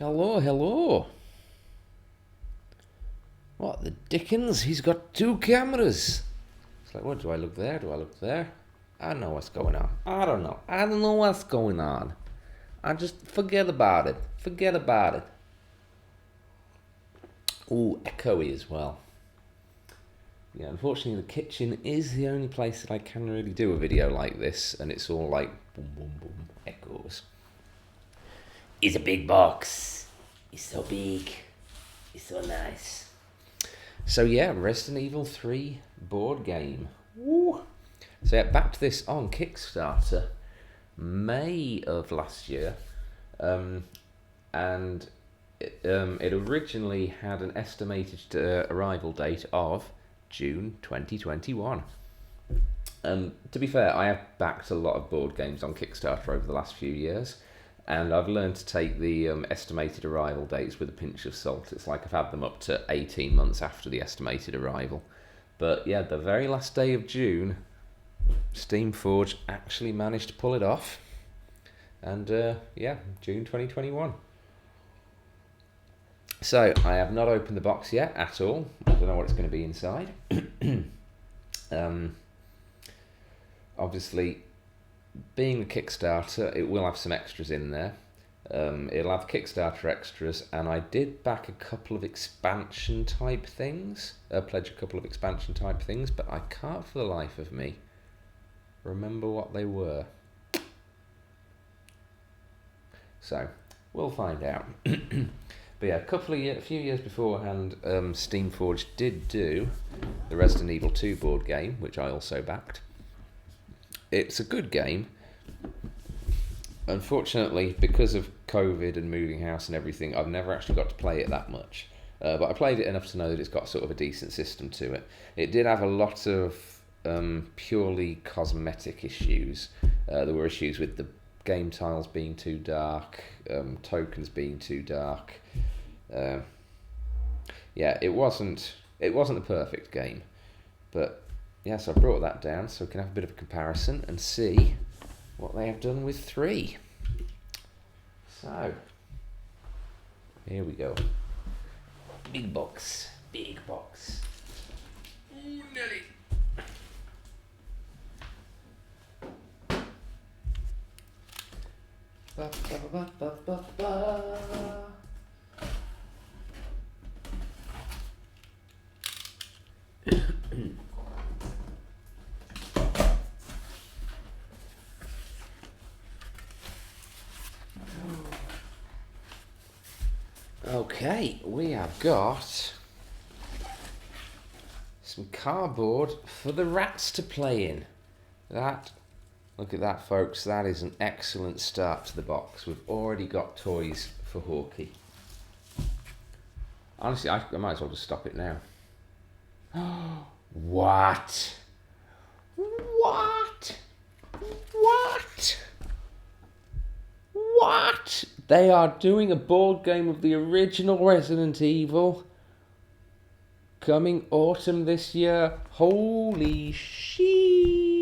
Hello, hello. What the dickens? He's got two cameras. It's like, what, do I look there? Do I look there? I don't know what's going on. I don't know. I don't know what's going on. I just forget about it. Forget about it. Ooh, echoey as well. Yeah, unfortunately the kitchen is the only place that I can really do a video like this, and it's all like boom, boom, boom, echoes. It's a big box. It's so big. It's so nice. So yeah, Resident Evil 3 board game. Woo. So yeah, back to this on Kickstarter, May of last year, and it originally had an estimated arrival date of June 2021. To be fair, I have backed a lot of board games on Kickstarter over the last few years, and I've learned to take the estimated arrival dates with a pinch of salt. It's like I've had them up to 18 months after the estimated arrival. But yeah, the very last day of June, Steamforged actually managed to pull it off. And yeah, June 2021. So, I have not opened the box yet at all. I don't know what it's going to be inside. Obviously, being a Kickstarter, it will have some extras in there. It'll have Kickstarter extras, and I did back a couple of expansion type things, pledge a couple of expansion type things, but I can't for the life of me remember what they were. So, we'll find out. But yeah, a few years beforehand, Steamforged did do the Resident Evil 2 board game, which I also backed. It's a good game. Unfortunately, because of COVID and moving house and everything, I've never actually got to play it that much. But I played it enough to know that it's got sort of a decent system to it. It did have a lot of purely cosmetic issues. There were issues with the game tiles being too dark, tokens being too dark. Yeah, it wasn't the perfect game, but yes, I brought that down so we can have a bit of a comparison and see what they have done with 3. So here we go. Big box, big box. Ooh, Nelly. Ba, ba, ba, ba, ba, ba. Okay, we have got some cardboard for the rats to play in. Look at that, folks. That is an excellent start to the box. We've already got toys for Hawkeye. Honestly, I might as well just stop it now. What? What? What? What? They are doing a board game of the original Resident Evil coming autumn this year. Holy shit.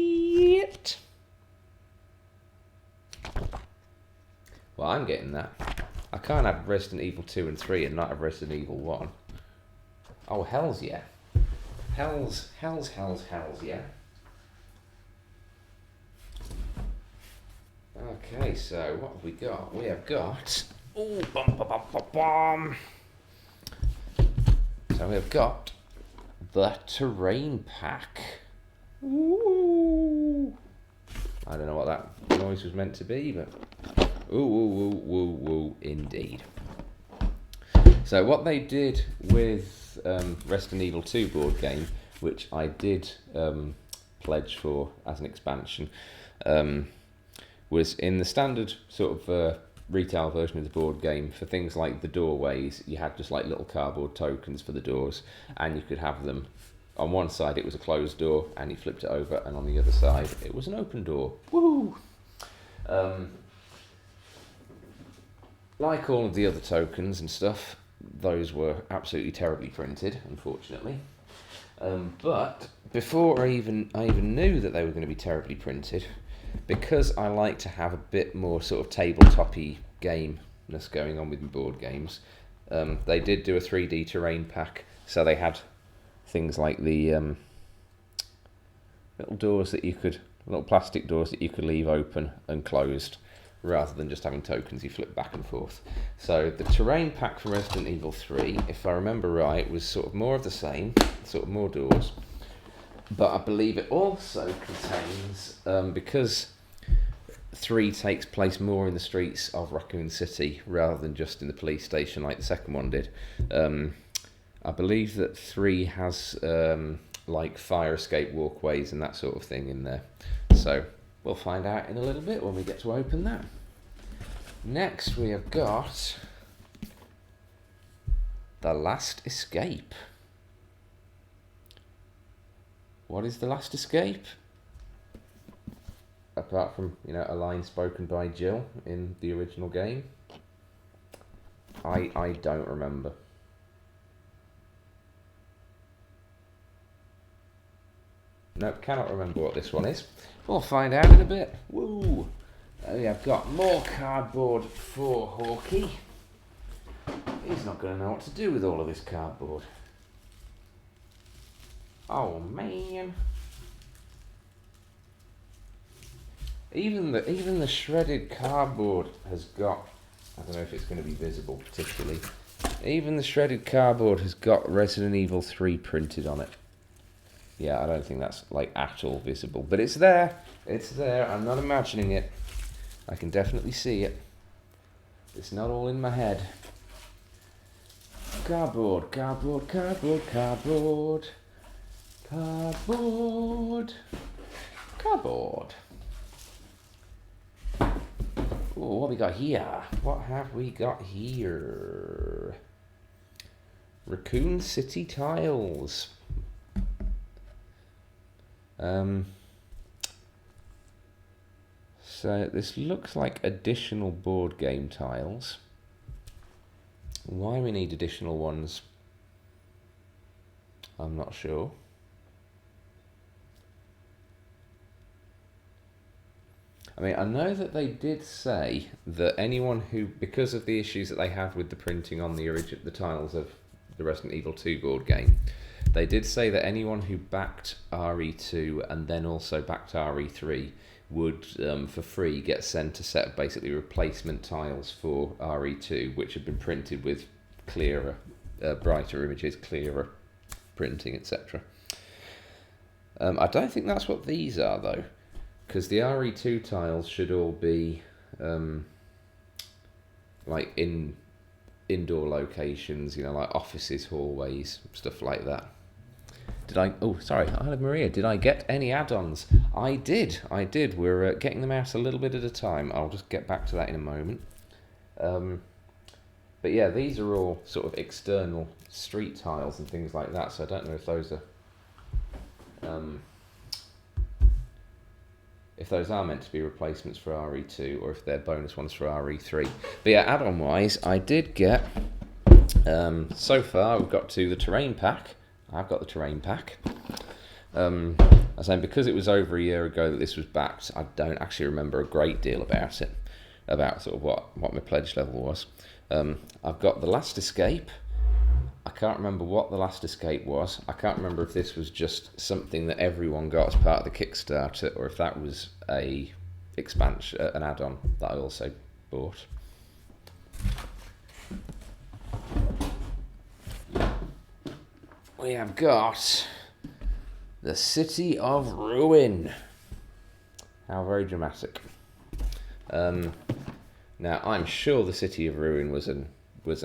Well, I'm getting that. I can't have Resident Evil 2 and 3 and not have Resident Evil 1. Oh, hells yeah. Hells yeah. Okay, so what have we got? We have got... Ooh, bum, bum, bum, bum, bum. So we have got the terrain pack. Ooh. I don't know what that noise was meant to be, but... Ooh, ooh, ooh, ooh, ooh, indeed. So what they did with Resident Evil 2 board game, which I did pledge for as an expansion, was in the standard sort of retail version of the board game. For things like the doorways, you had just like little cardboard tokens for the doors, and you could have them. On one side it was a closed door, and you flipped it over, and on the other side it was an open door. Woo! Like all of the other tokens and stuff, those were absolutely terribly printed, unfortunately. But before I even knew that they were going to be terribly printed, because I like to have a bit more sort of tabletop-y game randomness going on with board games. They did do a 3D terrain pack, so they had things like the little plastic doors that you could leave open and closed, rather than just having tokens you flip back and forth. So the terrain pack for Resident Evil 3, if I remember right, was sort of more of the same, sort of more doors. But I believe it also contains, because 3 takes place more in the streets of Raccoon City rather than just in the police station like the second one did. I believe that 3 has like fire escape walkways and that sort of thing in there. So we'll find out in a little bit when we get to open that. Next we have got The Last Escape. What is The Last Escape? Apart from, a line spoken by Jill in the original game. I don't remember. Nope, cannot remember what this one is. We'll find out in a bit. Woo! We have got more cardboard for Hawkey. He's not going to know what to do with all of this cardboard. Oh man! Even the shredded cardboard has got, I don't know if it's going to be visible particularly, even the shredded cardboard has got Resident Evil 3 printed on it. Yeah, I don't think that's like at all visible, but it's there. It's there. I'm not imagining it. I can definitely see it. It's not all in my head. Cardboard, cardboard, cardboard, cardboard. Cardboard. Cardboard. Oh, what have we got here? What have we got here? Raccoon City tiles. So this looks like additional board game tiles. Why we need additional ones, I'm not sure. I mean, I know that they did say that anyone who, because of the issues that they have with the printing on the tiles of the Resident Evil 2 board game, they did say that anyone who backed RE2 and then also backed RE3 would, for free, get sent a set of basically replacement tiles for RE2, which had been printed with clearer, brighter images, clearer printing, etc. I don't think that's what these are, though, because the RE2 tiles should all be like indoor locations, like offices, hallways, stuff like that. Maria, did I get any add-ons? I did. We're getting them out a little bit at a time. I'll just get back to that in a moment. But yeah, these are all sort of external street tiles and things like that, so I don't know if those are meant to be replacements for RE2 or if they're bonus ones for RE3. But yeah, add-on wise, I did get, so far we've got to the terrain pack. I've got the terrain pack. I was saying, because it was over a year ago that this was backed, I don't actually remember a great deal about it, about sort of what my pledge level was. I've got The Last Escape. I can't remember what The Last Escape was. I can't remember if this was just something that everyone got as part of the Kickstarter, or if that was a expansion, an add-on that I also bought. We have got The City of Ruin. How very dramatic. Now, I'm sure The City of Ruin was an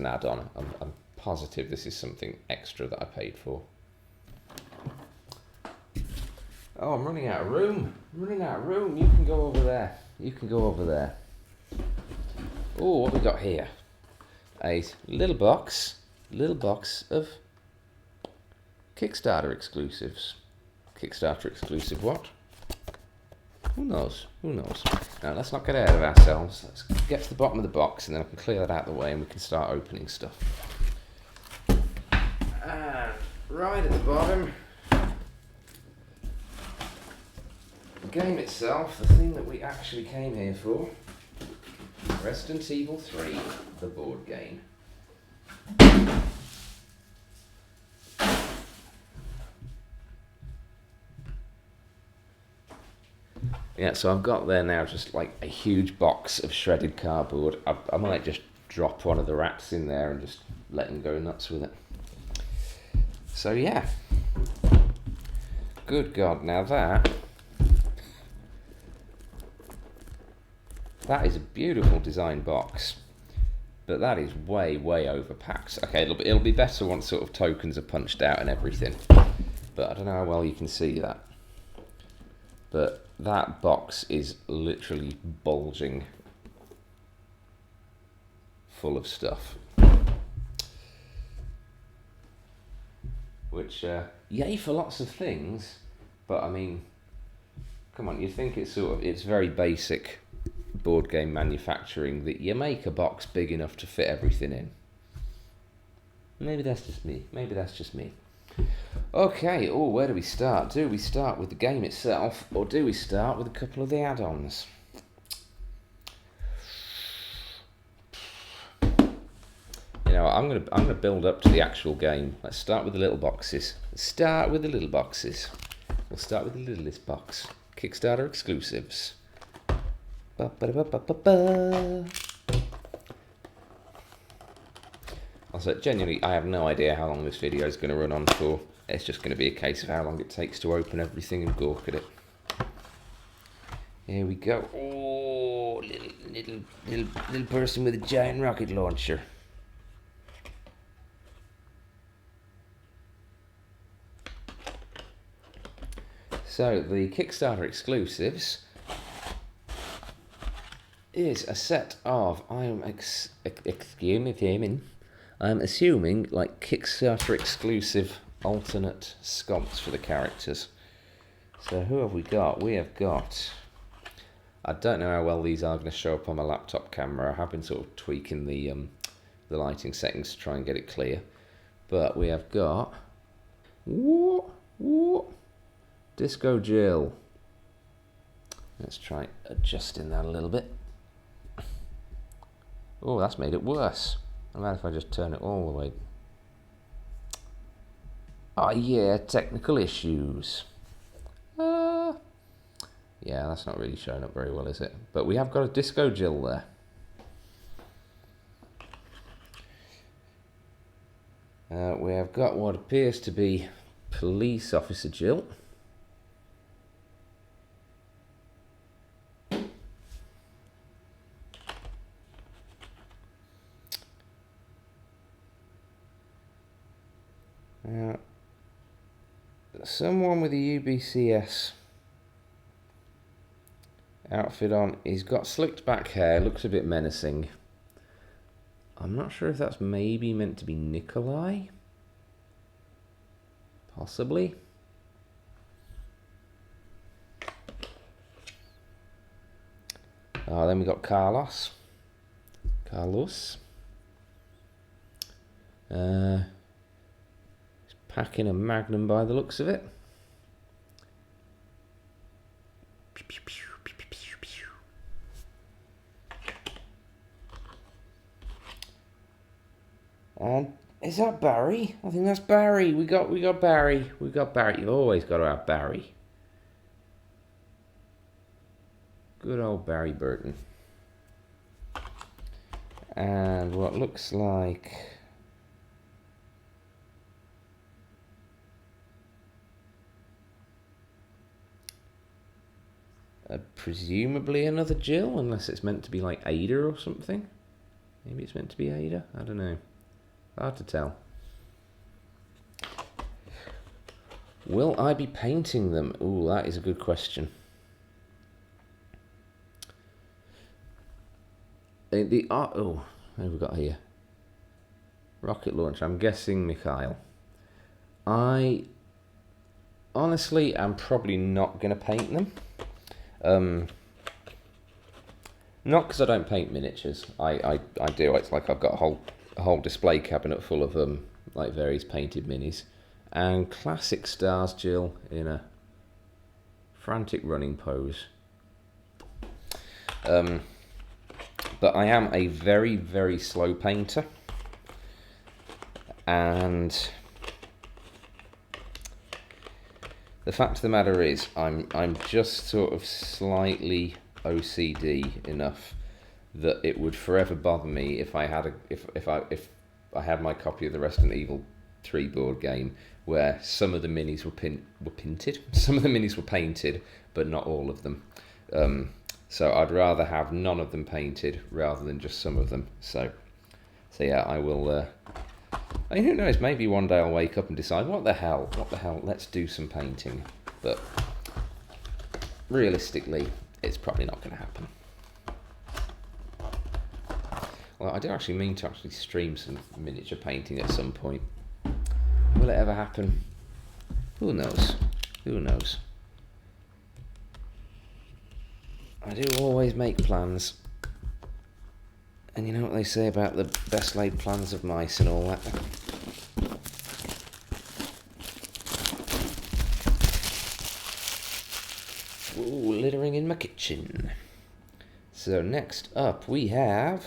add-on. I'm positive this is something extra that I paid for. Oh, I'm running out of room. You can go over there. Oh, what have we got here? A little box of Kickstarter exclusives. Kickstarter exclusive what? Who knows? Now, let's not get ahead of ourselves. Let's get to the bottom of the box and then I can clear that out of the way and we can start opening stuff. And right at the bottom, the game itself, the thing that we actually came here for. Resident Evil 3, the board game. Yeah, so I've got there now just like a huge box of shredded cardboard. I might just drop one of the rats in there and just let them go nuts with it. So yeah. Good God, now that is a beautiful design box, but that is way overpacked. Okay, it'll be better once sort of tokens are punched out and everything, but I don't know how well you can see that. But that box is literally bulging full of stuff. Which, yay for lots of things, but I mean, come on, you'd think it's very basic board game manufacturing that you make a box big enough to fit everything in. Maybe that's just me. Okay, where do we start? Do we start with the game itself, or do we start with a couple of the add-ons? You know, I'm gonna build up to the actual game. Let's start with the little boxes. We'll start with the littlest box. Kickstarter Exclusives. Also, genuinely, I have no idea how long this video is going to run on for. It's just going to be a case of how long it takes to open everything and gawk at it. Here we go. Oh, little person with a giant rocket launcher. So, the Kickstarter Exclusives is a set of, I'm assuming, like Kickstarter exclusive alternate sculpts for the characters. So who have we got? We have got, I don't know how well these are going to show up on my laptop camera. I have been sort of tweaking the lighting settings to try and get it clear. But we have got Disco Jill. Let's try adjusting that a little bit. Oh, that's made it worse. How about if I just turn it all the way? Oh yeah, technical issues. Yeah, that's not really showing up very well, is it? But we have got a Disco Jill there. We have got what appears to be Police Officer Jill. Someone with a UBCS outfit on. He's got slicked back hair, looks a bit menacing. I'm not sure if that's maybe meant to be Nikolai. Possibly. Then we got Carlos. Packing a Magnum by the looks of it. And is that Barry? I think that's Barry. We got Barry. You've always got to have Barry. Good old Barry Burton. And what looks like presumably another Jill, unless it's meant to be like Ada or something. Maybe it's meant to be Ada. I don't know. Hard to tell. Will I be painting them? Ooh, that is a good question. The art. Oh, what have we got here? Rocket launcher. I'm guessing Mikhail. I honestly am probably not going to paint them. Not because I don't paint miniatures. I do. It's like I've got a whole display cabinet full of like various painted minis, and classic Stars Jill in a but but I am a very, very slow painter, and the fact of the matter is I'm just sort of slightly OCD enough that it would forever bother me if I had if I had my copy of the Resident Evil 3 board game where some of the minis were painted, some of the minis were painted, but not all of them. So I'd rather have none of them painted rather than just some of them. So yeah, I will. I mean, who knows? Maybe one day I'll wake up and decide, what the hell? Let's do some painting. But realistically, it's probably not going to happen. Well, I do actually mean to actually stream some miniature painting at some point. Will it ever happen? Who knows? Who knows? I do always make plans. And you know what they say about the best laid plans of mice and all that? Ooh, littering in my kitchen. So next up we have...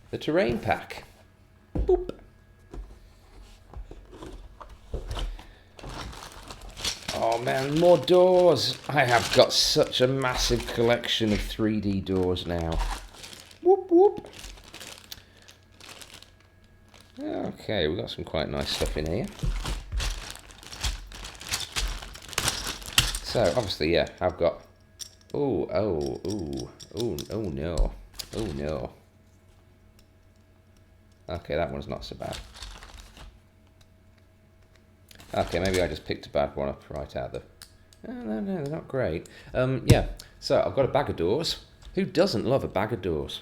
the terrain pack. Boop. Oh man, more doors! I have got such a massive collection of 3D doors now. Whoop whoop. Okay, we've got some quite nice stuff in here. So obviously, yeah, I've got. Oh no. Okay, that one's not so bad. Okay, maybe I just picked a bad one up right out of the... No, they're not great. Yeah, so I've got a bag of doors. Who doesn't love a bag of doors?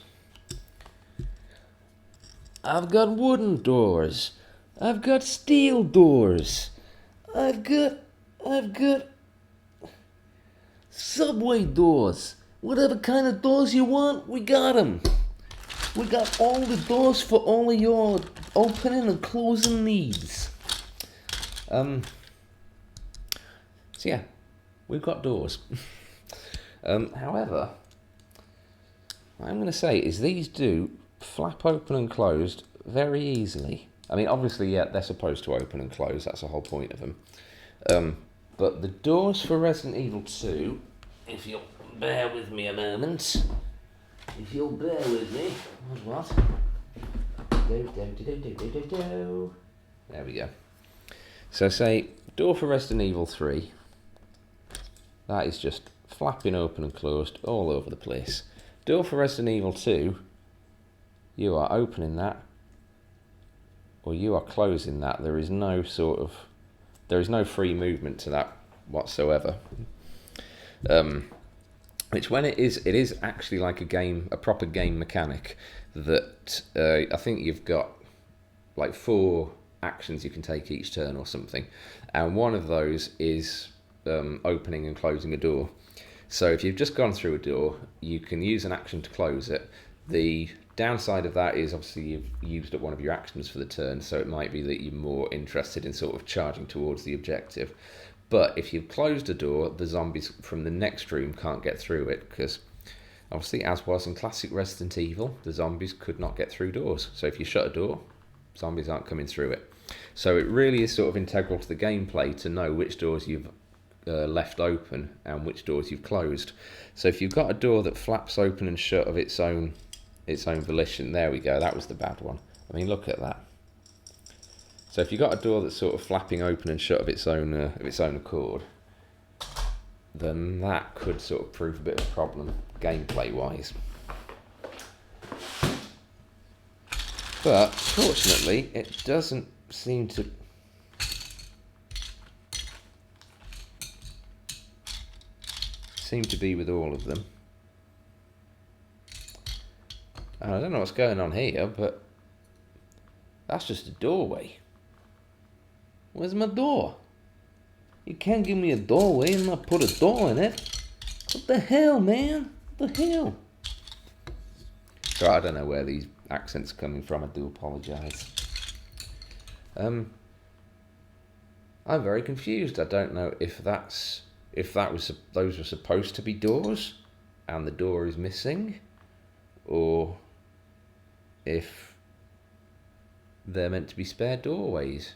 I've got wooden doors. I've got steel doors. I've got subway doors. Whatever kind of doors you want, we got them. We got all the doors for all of your opening and closing needs. So yeah, we've got doors. However, what I'm going to say is these do flap open and closed very easily. I mean, obviously, yeah, they're supposed to open and close. That's the whole point of them. But the doors for Resident Evil 2, if you'll bear with me a moment. If you'll bear with me. What? There we go. So say, door for Resident Evil 3. That is just flapping open and closed all over the place. Door for Resident Evil 2. You are opening that. Or you are closing that. There is no free movement to that whatsoever. Which when it is actually like a proper game mechanic that I think you've got like 4 actions you can take each turn or something, and one of those is opening and closing a door. So if you've just gone through a door, you can use an action to close it. The downside of that is obviously you've used up one of your actions for the turn, so it might be that you're more interested in sort of charging towards the objective. But if you've closed a door, the zombies from the next room can't get through it, because obviously, as was in classic Resident Evil, the zombies could not get through doors. So if you shut a door, zombies aren't coming through it. So it really is sort of integral to the gameplay to know which doors you've left open and which doors you've closed. So if you've got a door that flaps open and shut of its own volition, there we go, that was the bad one. I mean, look at that. So if you've got a door that's sort of flapping open and shut of its own accord, then that could sort of prove a bit of a problem gameplay-wise. But fortunately, it doesn't seem to be with all of them. And I don't know what's going on here, but that's just a doorway. Where's my door? You can't give me a doorway and not put a door in it. What the hell, man? What the hell? So I don't know where these accents are coming from. I do apologise. I'm very confused. I don't know if those were supposed to be doors, and the door is missing, or if they're meant to be spare doorways.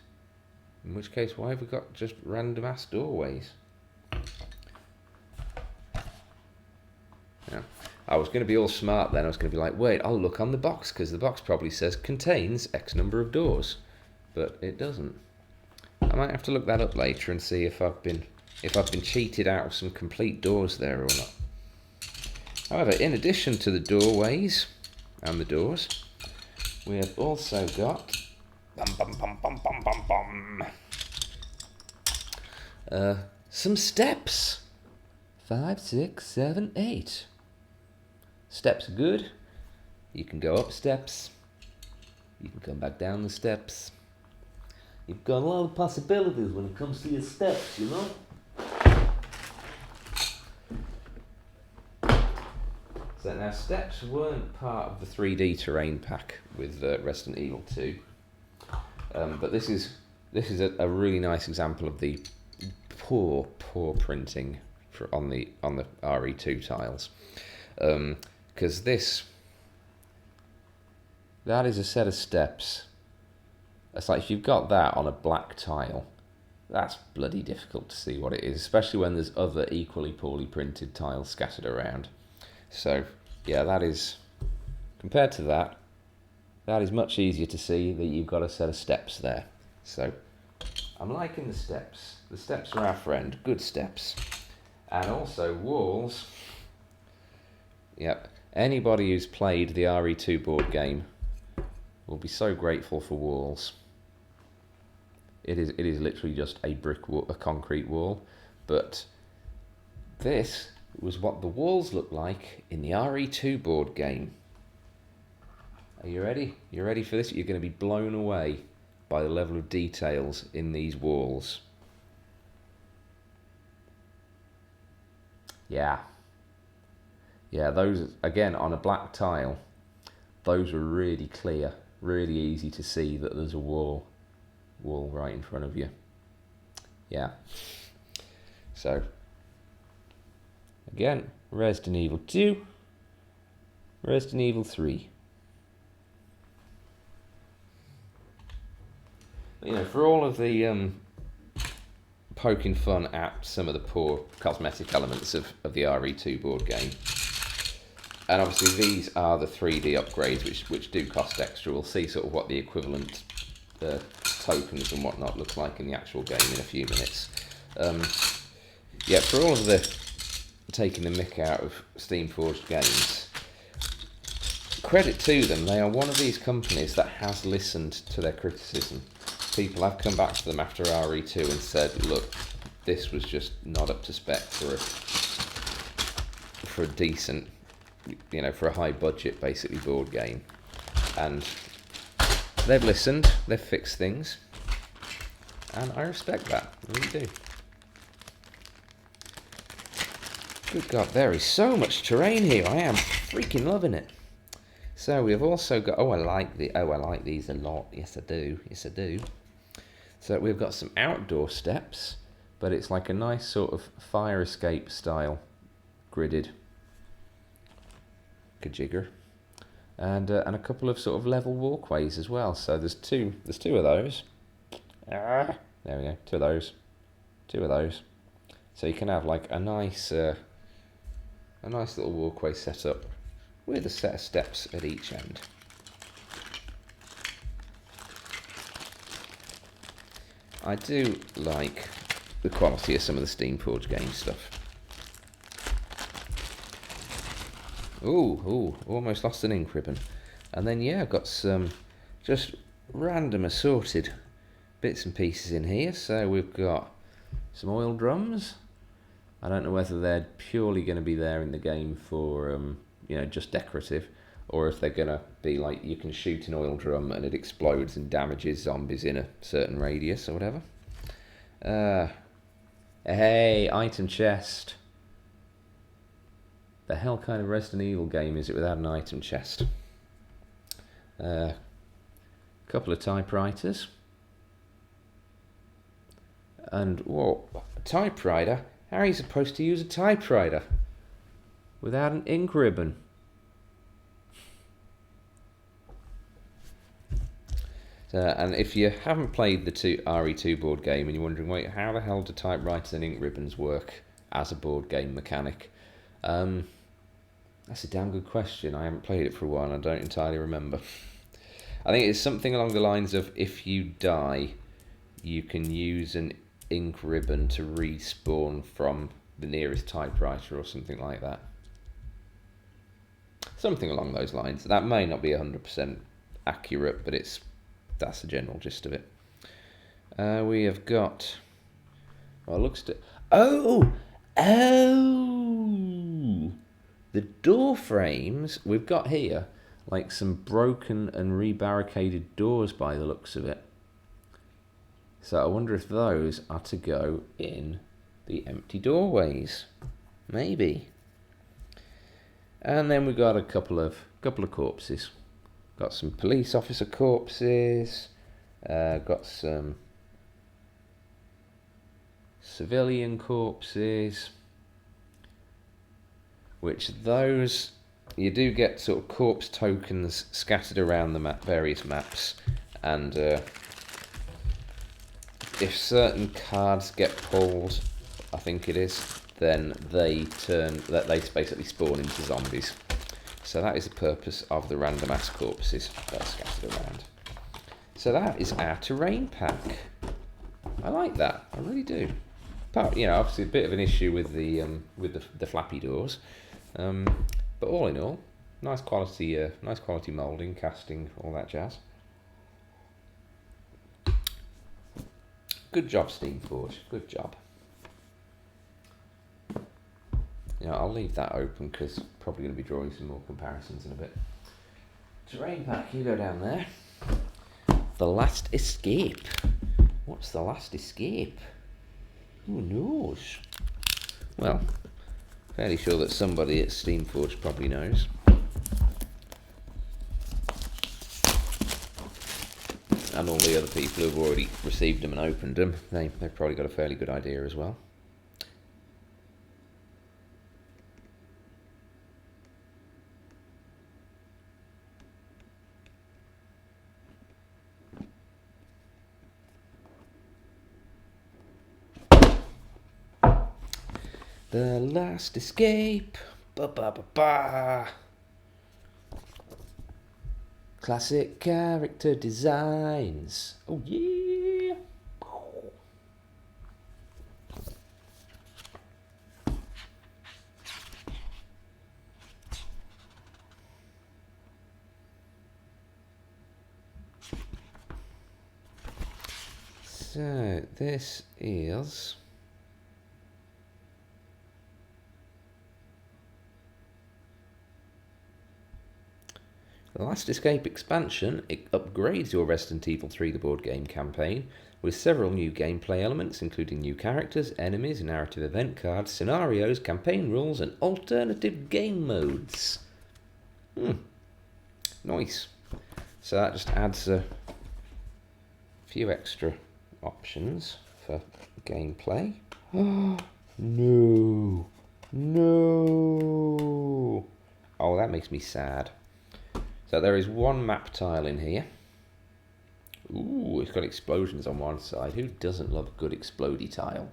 In which case, why have we got just random ass doorways? Yeah. I was going to be all smart then. I was going to be like, wait, I'll look on the box, because the box probably says contains X number of doors, but it doesn't. I might have to look that up later and see if I've been cheated out of some complete doors there or not. However, in addition to the doorways and the doors, we have also got some steps. 5, 6, 7, 8. Steps are good. You can go up steps. You can come back down the steps. You've got a lot of possibilities when it comes to your steps, you know? So now steps weren't part of the 3D terrain pack with Resident Evil 2. But this is a really nice example of the poor printing on the RE2 tiles. Because that is a set of steps. It's like if you've got that on a black tile, that's bloody difficult to see what it is, especially when there's other equally poorly printed tiles scattered around. So yeah, that is, compared to that is much easier to see that you've got a set of steps there. So I'm liking the steps. The steps are our friend, good steps. And also walls. Yep, anybody who's played the RE2 board game will be so grateful for walls. It is literally just a brick wall, a concrete wall, but this was what the walls look like in the RE2 board game. Are you ready? You ready for this? You're going to be blown away by the level of details in these walls. Yeah, those, again, on a black tile, those were really clear, really easy to see that there's a wall right in front of you. Yeah. So, again, Resident Evil 2, Resident Evil 3. You know, for all of the poking fun at some of the poor cosmetic elements of the RE2 board game, and obviously these are the 3D upgrades which do cost extra. We'll see sort of what the equivalent tokens and whatnot look like in the actual game in a few minutes. Yeah, for all of the taking the mick out of Steamforged Games, credit to them, they are one of these companies that has listened to their criticism. People have come back to them after RE2 and said, look, this was just not up to spec for a decent, you know, for a high budget basically board game. And they've listened, they've fixed things, and I respect that, I really do. Good God, there is so much terrain here. I am freaking loving it. So we've also got, I like these a lot. Yes, I do. So we've got some outdoor steps, but it's like a nice sort of fire escape style gridded kajigger, and a couple of sort of level walkways as well. So there's two of those. There we go. Two of those. So you can have like a nice little walkway set up with a set of steps at each end. I do like the quality of some of the Steamforged Game stuff. Ooh, almost lost an ink ribbon. And then yeah, I've got some just random assorted bits and pieces in here. So we've got some oil drums. I don't know whether they're purely going to be there in the game for you know, just decorative, or if they're going to be like you can shoot an oil drum and it explodes and damages zombies in a certain radius or whatever. Hey, item chest. The hell kind of Resident Evil game is it without an item chest? Couple of typewriters. And, whoa, a typewriter? How are you supposed to use a typewriter without an ink ribbon? And if you haven't played the RE2 board game and you're wondering, wait, how the hell do typewriters and ink ribbons work as a board game mechanic? That's a damn good question. I haven't played it for a while and I don't entirely remember. I think it's something along the lines of, if you die, you can use an ink ribbon to respawn from the nearest typewriter or something like that. Something along those lines. That may not be 100% accurate, but that's the general gist of it. We have got... Well, it looks to... Oh! The door frames we've got here, like some broken and rebarricaded doors by the looks of it. So I wonder if those are to go in the empty doorways. Maybe. And then we've got a couple of corpses. Got some police officer corpses. Got some civilian corpses. Which those, you do get sort of corpse tokens scattered around the various maps, and if certain cards get pulled, I think it is, then they basically spawn into zombies. So that is the purpose of the random ass corpses that are scattered around. So that is our terrain pack. I like that, I really do. But obviously a bit of an issue with the flappy doors. But all in all, nice quality moulding, casting, all that jazz. Good job, Steamforged. Good job. I'll leave that open because probably going to be drawing some more comparisons in a bit. Terrain pack, you go down there. The Last Escape. What's The Last Escape? Who knows? Well, fairly sure that somebody at Steamforged probably knows. And all the other people who've already received them and opened them, they've probably got a fairly good idea as well. The Last Escape. Ba ba ba ba. Classic character designs. Oh yeah. So this is The Last Escape expansion. It upgrades your Resident Evil 3 The Board Game campaign with several new gameplay elements, including new characters, enemies, narrative event cards, scenarios, campaign rules, and alternative game modes. Nice. So that just adds a few extra options for gameplay. Oh, no. No. Oh, that makes me sad. So there is one map tile in here. Ooh, it's got explosions on one side. Who doesn't love a good explodey tile?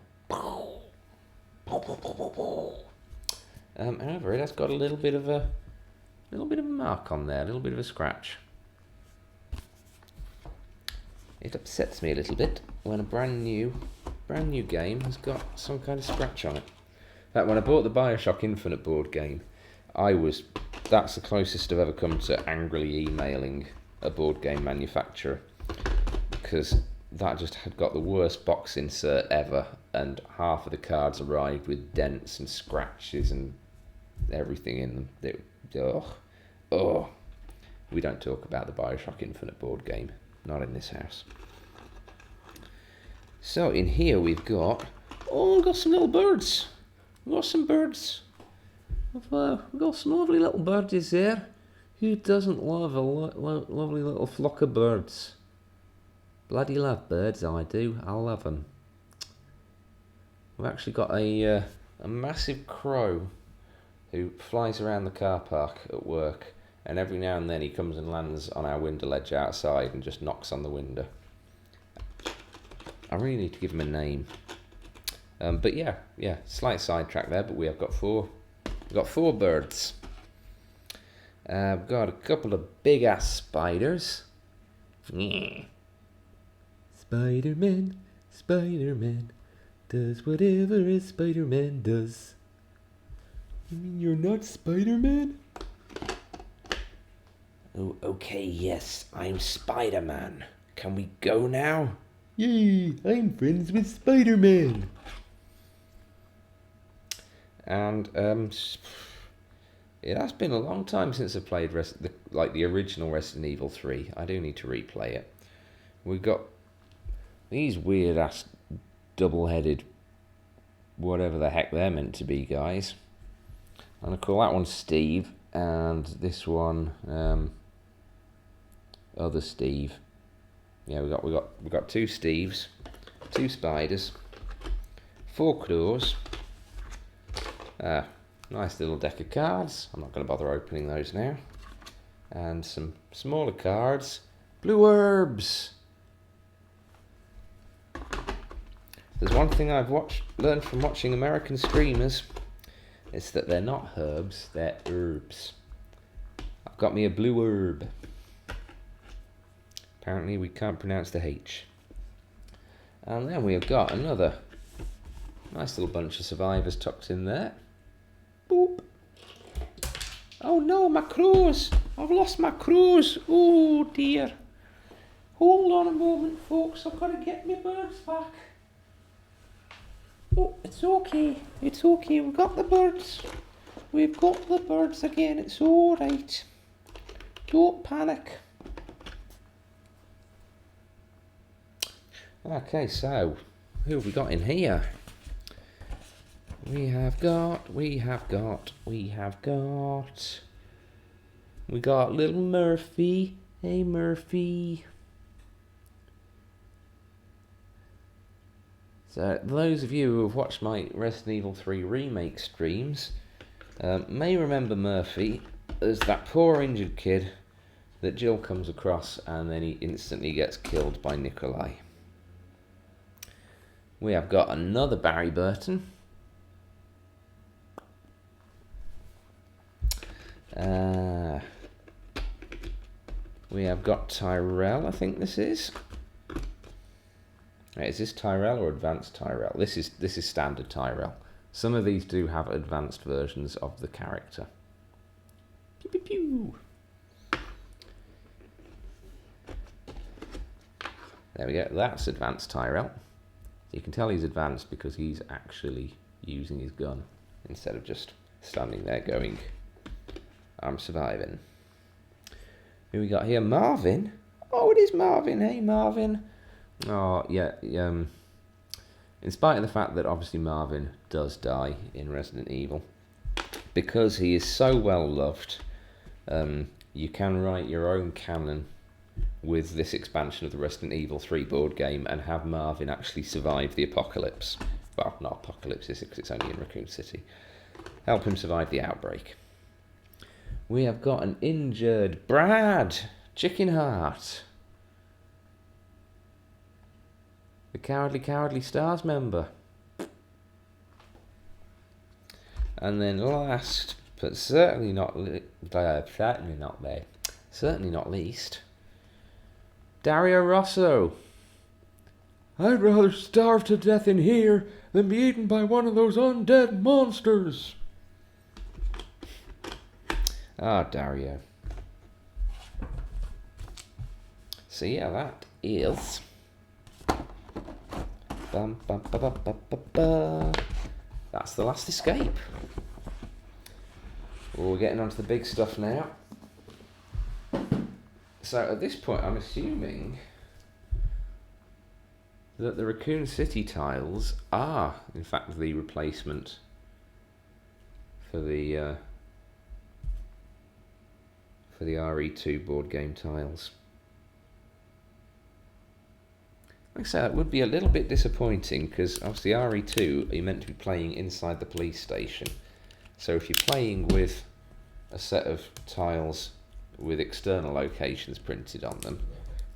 However, it has got a little bit of a mark on there, a little bit of a scratch. It upsets me a little bit when a brand new game has got some kind of scratch on it. In fact, when I bought the BioShock Infinite board game, that's the closest I've ever come to angrily emailing a board game manufacturer, because that just had got the worst box insert ever, and half of the cards arrived with dents and scratches and everything in them. We don't talk about the BioShock Infinite board game, not in this house. So in here we've got some little birds. We've got some birds. We've got some lovely little birdies there. Who doesn't love a lovely little flock of birds? Bloody love birds, I do. I love them. we've actually got a massive crow who flies around the car park at work, and every now and then he comes and lands on our window ledge outside and just knocks on the window. I really need to give him a name. But yeah, slight sidetrack there, but we have got four birds. I've got a couple of big ass spiders. Spider-Man, Spider-Man, does whatever a Spider-Man does. You mean you're not Spider-Man? Oh, okay, yes, I'm Spider-Man. Can we go now? Yay, I'm friends with Spider-Man. And it has been a long time since I played the original Resident Evil 3. I do need to replay it. We've got these weird ass double-headed whatever the heck they're meant to be guys. I'm gonna call that one Steve, and this one other Steve. Yeah, we got two Steves, two spiders, 4 claws. Nice little deck of cards. I'm not going to bother opening those now. And some smaller cards. Blue herbs. There's one thing I've learned from watching American streamers. It's that they're not herbs, they're herbs. I've got me a blue herb. Apparently we can't pronounce the H. And then we have got another nice little bunch of survivors tucked in there. Boop. Oh no, my crows! I've lost my crows! Oh dear. Hold on a moment, folks. I've got to get my birds back. Oh, it's okay. It's okay. We've got the birds. We've got the birds again. It's alright. Don't panic. Okay, so who have we got in here? We have got little Murphy. Hey Murphy. So those of you who have watched my Resident Evil 3 remake streams may remember Murphy as that poor injured kid that Jill comes across and then he instantly gets killed by Nikolai. We have got another Barry Burton. We have got Tyrell, I think this is. Is this Tyrell or advanced Tyrell? This is standard Tyrell. Some of these do have advanced versions of the character. Pew pew pew. There we go. That's advanced Tyrell. You can tell he's advanced because he's actually using his gun instead of just standing there going, I'm surviving. Who we got here? Marvin? Oh, it is Marvin. Hey, Marvin. Oh, yeah. In spite of the fact that obviously Marvin does die in Resident Evil, because he is so well loved, you can write your own canon with this expansion of the Resident Evil 3 board game and have Marvin actually survive the apocalypse. Well, not apocalypse, because it's only in Raccoon City. Help him survive the outbreak. We have got an injured Brad Chickenheart. The Cowardly Stars member. And then last, but certainly not least, Dario Rosso. I'd rather starve to death in here than be eaten by one of those undead monsters. Ah, Dario. So yeah, that is... That's the last escape. Well, we're getting onto the big stuff now. So at this point, I'm assuming that the Raccoon City tiles are, in fact, the replacement for the RE2 board game tiles. like I say, that would be a little bit disappointing because obviously RE2 you're meant to be playing inside the police station. So if you're playing with a set of tiles with external locations printed on them,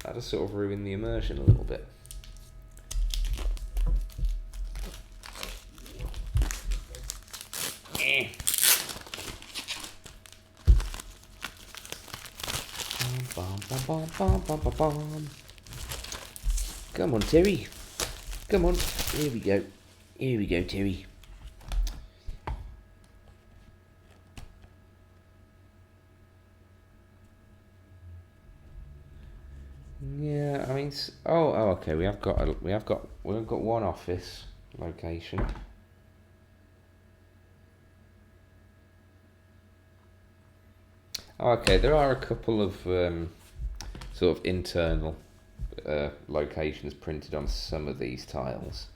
that does sort of ruin the immersion a little bit. Come on, Terry. Come on. Here we go. Here we go, Terry. Yeah, I mean, okay. We have got one office location. Okay, there are a couple of sort of internal locations printed on some of these tiles.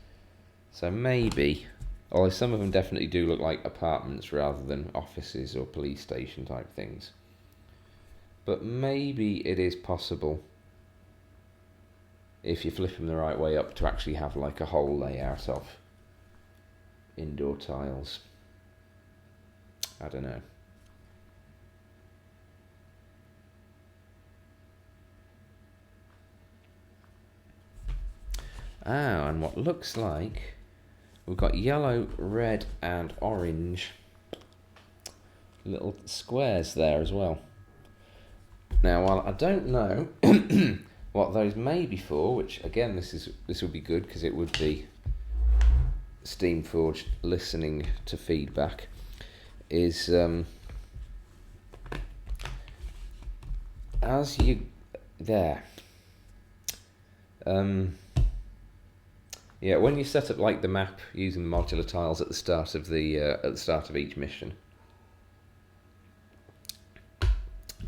So maybe, although some of them definitely do look like apartments rather than offices or police station type things. But maybe it is possible, if you flip them the right way up, to actually have like a whole layout of indoor tiles. I don't know. And what looks like we've got yellow, red and orange little squares there as well. Now, while I don't know what those may be for, which again this would be good because it would be Steamforged listening to feedback, is as you there. Yeah, when you set up like the map using modular tiles at the start of each mission,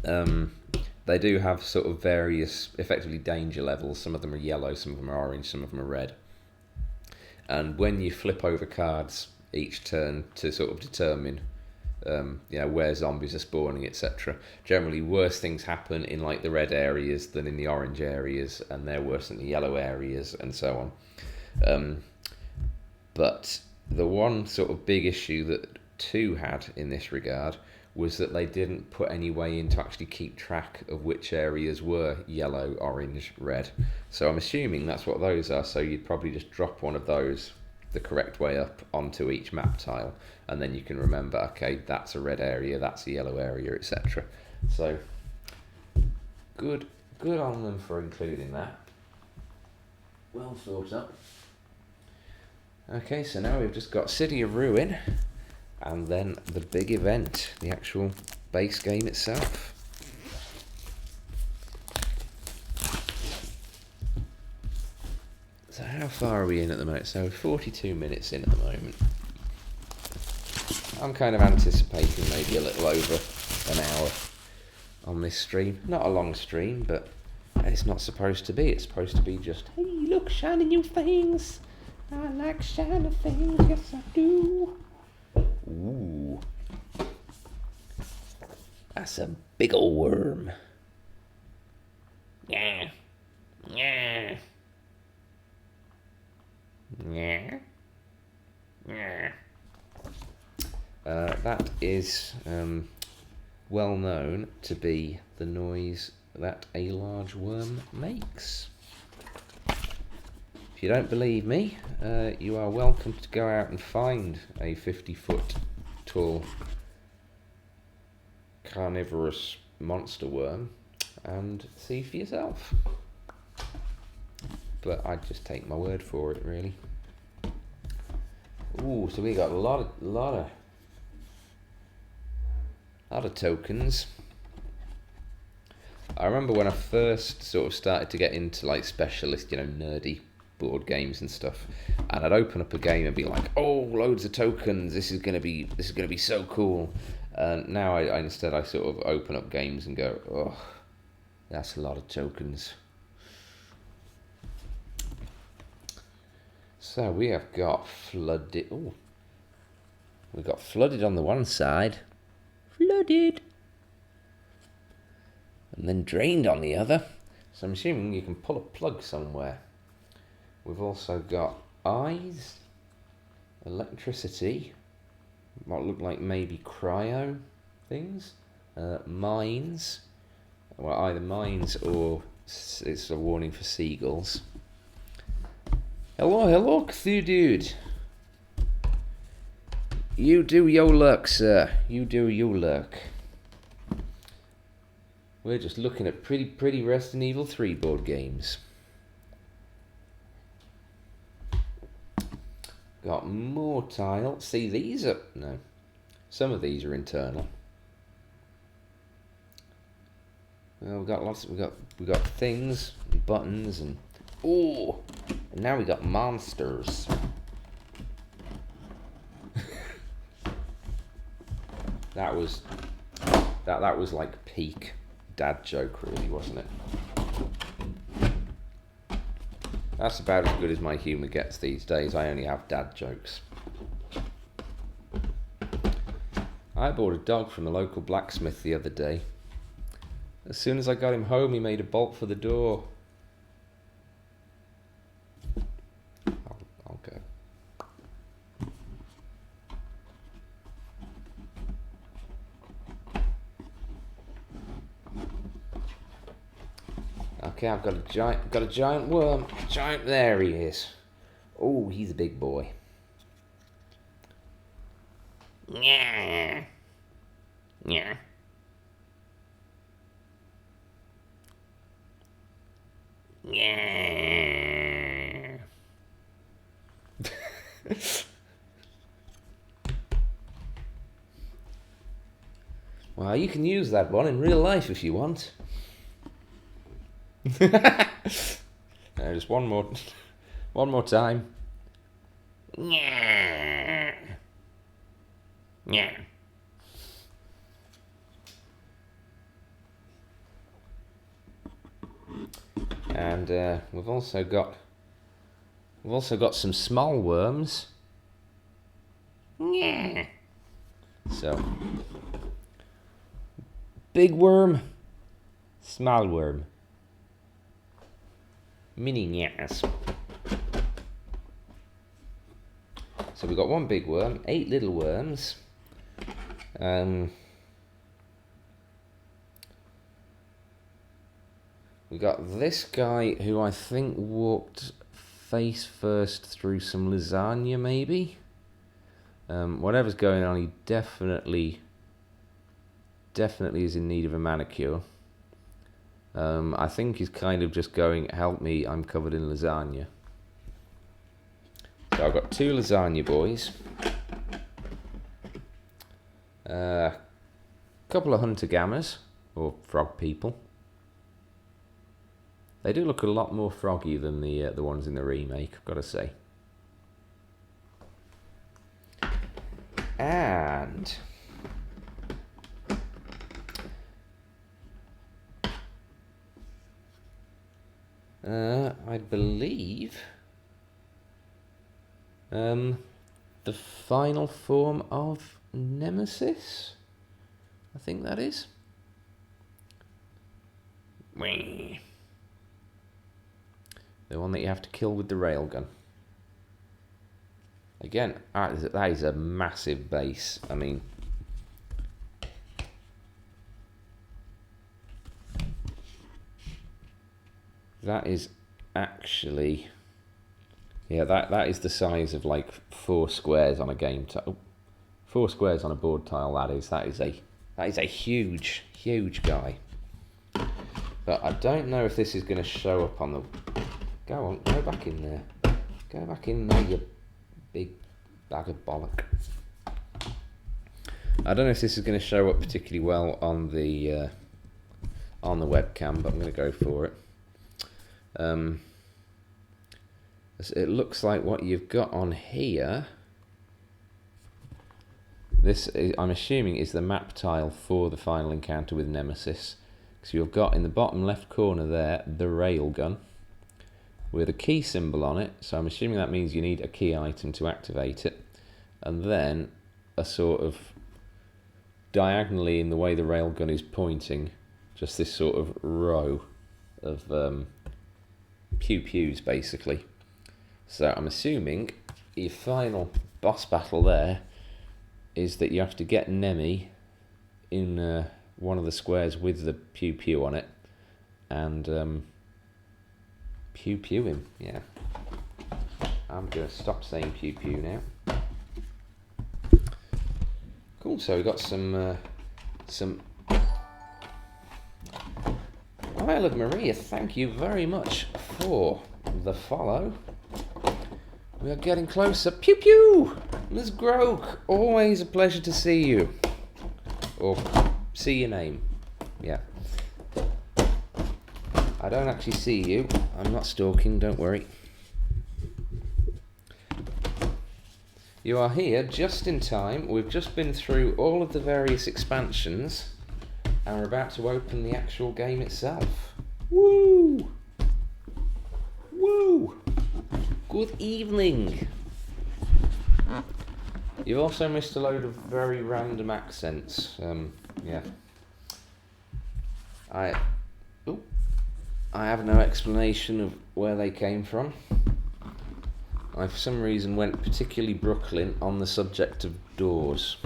they do have sort of various, effectively, danger levels. Some of them are yellow, some of them are orange, some of them are red. And when you flip over cards each turn to sort of determine, where zombies are spawning, etc., generally worse things happen in like the red areas than in the orange areas, and they're worse in the yellow areas, and so on. But the one sort of big issue that 2 had in this regard was that they didn't put any way in to actually keep track of which areas were yellow, orange, red. So I'm assuming that's what those are, so you'd probably just drop one of those the correct way up onto each map tile, and then you can remember, okay, that's a red area, that's a yellow area, etc. So good on them for including that. Well thought up. Okay, so now we've just got City of Ruin, and then the big event, the actual base game itself. So how far are we in at the moment? So 42 minutes in at the moment. I'm kind of anticipating maybe a little over an hour on this stream. Not a long stream, but it's not supposed to be. It's supposed to be just, hey, look, shiny new things. I like shiny things, yes I do. Ooh. That's a big ol' worm. Yeah. Yeah. Yeah. Yeah. That is well known to be the noise that a large worm makes. If you don't believe me, you are welcome to go out and find a 50-foot tall carnivorous monster worm and see for yourself. But I'd just take my word for it, really. Ooh, so we got a lot of tokens. I remember when I first sort of started to get into like specialist, nerdy board games and stuff, and I'd open up a game and be like, oh, loads of tokens, this is gonna be so cool. Now I instead sort of open up games and go, oh, that's a lot of tokens. So we have got flooded. Oh, we've got flooded on the one side, flooded, and then drained on the other. So I'm assuming you can pull a plug somewhere. We've also got eyes, electricity, what look like maybe cryo things, mines, well either mines or it's a warning for seagulls. Hello, Cthulhu dude. You do your luck, sir. You do your luck. We're just looking at pretty Resident Evil 3 board games. Got more tile. See, these are... No. Some of these are internal. Well, we've got lots... We've got things, and buttons, and... Oh! And now we got monsters. That was like peak dad joke, really, wasn't it? That's about as good as my humour gets these days. I only have dad jokes. I bought a dog from the local blacksmith the other day. As soon as I got him home, he made a bolt for the door. I'll go. Okay, I've got a giant worm. There he is. Oh, he's a big boy. Yeah. Yeah. Yeah. Well, you can use that one in real life if you want. Just one more time. Yeah. Yeah. And we've also got some small worms. Yeah. So big worm, small worm. Mini nyas. So we've got one big worm, 8 little worms. We got this guy who I think walked face first through some lasagna, maybe. Whatever's going on, he definitely is in need of a manicure. I think he's kind of just going, help me, I'm covered in lasagna. So I've got 2 lasagna boys. A couple of hunter gammas, or frog people. They do look a lot more froggy than the ones in the remake, I've got to say. And... I believe the final form of Nemesis, I think that is. The one that you have to kill with the railgun. Again, that is a massive base. I mean, that is actually, yeah, that is the size of like 4 squares on a game tile. 4 squares on a board tile. That is a huge guy. But I don't know if this is going to show up on the. Go on, go back in there. Go back in there, you big bag of bollock. I don't know if this is going to show up particularly well on the webcam, but I'm going to go for it. It looks like what you've got on here. This is, I'm assuming, is the map tile for the final encounter with Nemesis. So you've got in the bottom left corner there the railgun with a key symbol on it. So I'm assuming that means you need a key item to activate it, and then a sort of diagonally in the way the railgun is pointing, just this sort of row of pew-pews basically. So I'm assuming your final boss battle there is that you have to get Nemi in one of the squares with the pew pew on it, and pew pew him. Yeah, I'm gonna stop saying pew pew now. Cool. So we got some. Isle of Maria, thank you very much for the follow. We are getting closer. Pew pew! Ms. Groke, always a pleasure to see you. Or see your name. Yeah. I don't actually see you. I'm not stalking, don't worry. You are here just in time. We've just been through all of the various expansions, and we're about to open the actual game itself. Woo! Woo! Good evening! You've also missed a load of very random accents. Yeah. I have no explanation of where they came from. I, for some reason, went particularly Brooklyn on the subject of doors.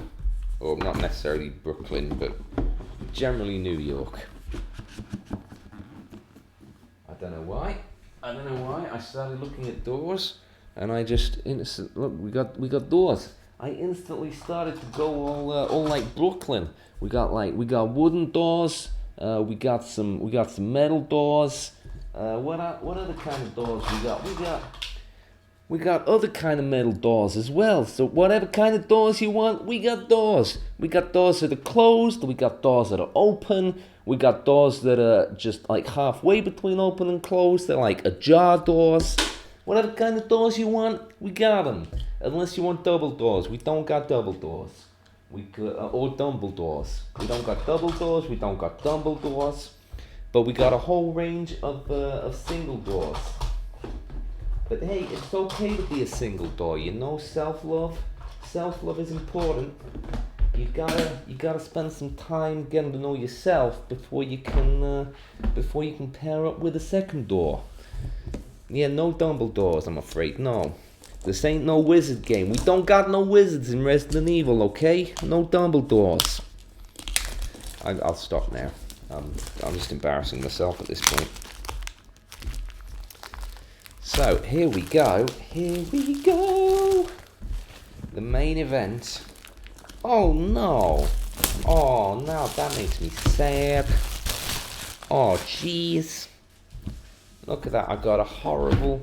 Or not necessarily Brooklyn, but generally New York. I don't know why. I started looking at doors, and I just look. We got doors. I instantly started to go all like Brooklyn. We got wooden doors. We got some metal doors. What other kind of doors we got? We got other kind of metal doors as well. So whatever kind of doors you want, we got doors. We got doors that are closed. We got doors that are open. We got doors that are just like halfway between open and closed. They're like ajar doors. Whatever kind of doors you want, we got them. Unless you want double doors. We don't got double doors. Or dumble doors. We don't got double doors. We don't got dumble doors. But we got a whole range of single doors. But hey, it's okay to be a single door, you know. Self-love is important. You gotta spend some time getting to know yourself before you can pair up with a second door. Yeah, no Dumbledores, I'm afraid. No, this ain't no wizard game. We don't got no wizards in Resident Evil, okay? No Dumbledores. I'll stop now. I'm just embarrassing myself at this point. So, here we go. The main event. Oh no. Oh, now that makes me sad. Oh, jeez. Look at that. I got a horrible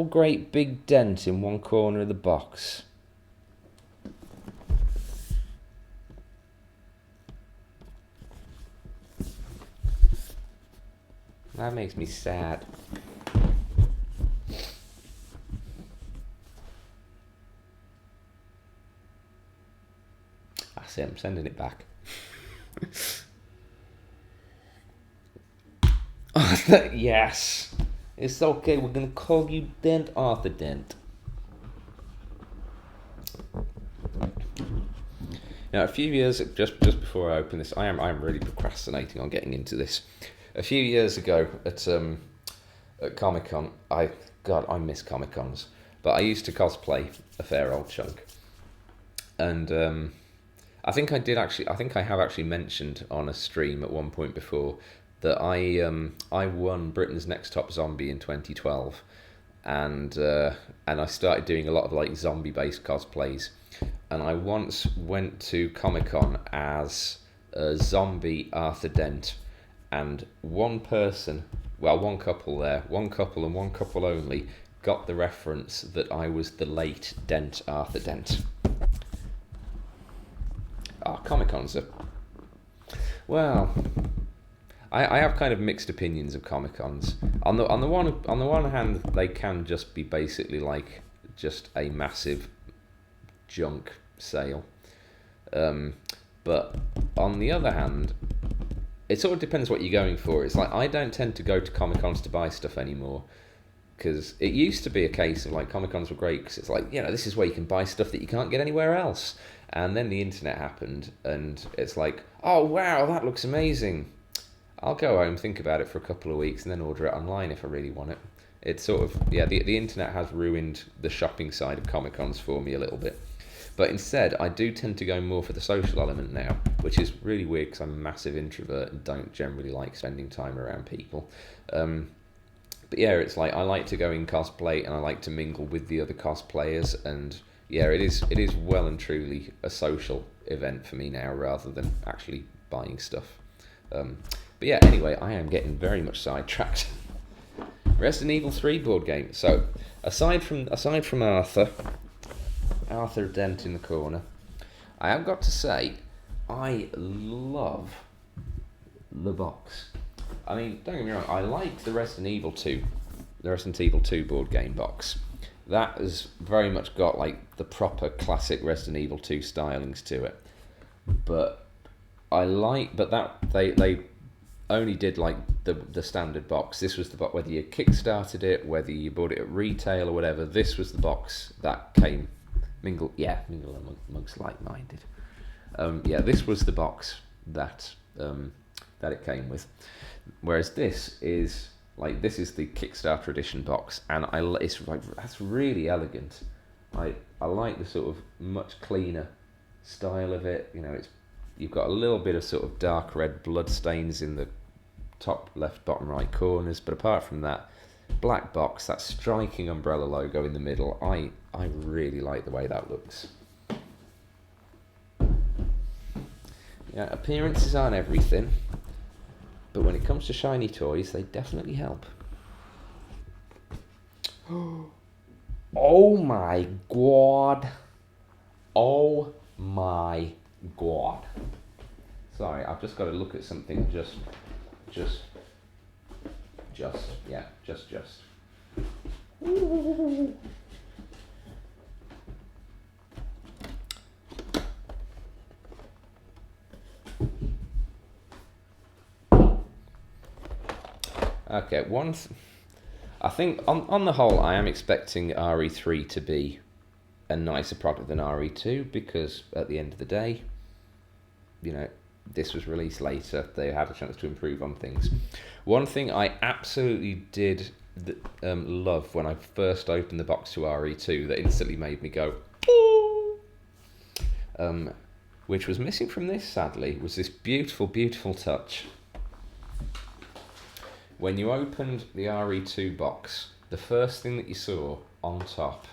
great big dent in one corner of the box. That makes me sad. I'm sending it back. Yes. It's okay. We're going to call you Dent Arthur Dent. Now, a few years, just before I open this, I'm really procrastinating on getting into this. A few years ago at Comic-Con, I miss Comic-Cons, but I used to cosplay a fair old chunk. And I think I have actually mentioned on a stream at one point before that I won Britain's Next Top Zombie in 2012, and I started doing a lot of like zombie based cosplays, and I once went to Comic-Con as a zombie Arthur Dent, and one couple and one couple only got the reference that I was the late Dent Arthur Dent. Comic-Cons are... Well, I have kind of mixed opinions of Comic-Cons. On the one hand, they can just be basically like just a massive junk sale. But on the other hand, it sort of depends what you're going for. It's like I don't tend to go to Comic-Cons to buy stuff anymore. Because it used to be a case of like Comic-Cons were great because it's like, this is where you can buy stuff that you can't get anywhere else. And then the internet happened, and it's like, oh wow, that looks amazing. I'll go home, think about it for a couple of weeks, and then order it online if I really want it. It's sort of, yeah, the internet has ruined the shopping side of Comic-Cons for me a little bit. But instead, I do tend to go more for the social element now, which is really weird because I'm a massive introvert and don't generally like spending time around people. But yeah, it's like I like to go in cosplay and I like to mingle with the other cosplayers, and yeah, it is well and truly a social event for me now rather than actually buying stuff. But yeah, anyway, I am getting very much sidetracked. Resident Evil 3 board game. So aside from Arthur Dent in the corner, I have got to say I love the box. I mean, don't get me wrong, I like the Resident Evil 2 board game box. That has very much got like the proper classic Resident Evil 2 stylings to it. But that they only did like the standard box. This was the box, whether you kickstarted it, whether you bought it at retail or whatever, this was the box that came. Mingle amongst like-minded. This was the box that it came with. Whereas this is the Kickstarter edition box, and it's like, that's really elegant. I like the sort of much cleaner style of it. You know, you've got a little bit of sort of dark red blood stains in the top left, bottom right corners, but apart from that, black box, that striking umbrella logo in the middle, I really like the way that looks. Yeah, appearances aren't everything, but when it comes to shiny toys, they definitely help. Oh my god. Oh my god. Sorry, I've just got to look at something just. Ooh. Okay, I think on the whole, I am expecting RE3 to be a nicer product than RE2, because at the end of the day, you know, this was released later. They had a chance to improve on things. One thing I absolutely did love when I first opened the box to RE2 that instantly made me go, ooh, which was missing from this, sadly, was this beautiful, beautiful touch. When you opened the RE2 box, the first thing that you saw on top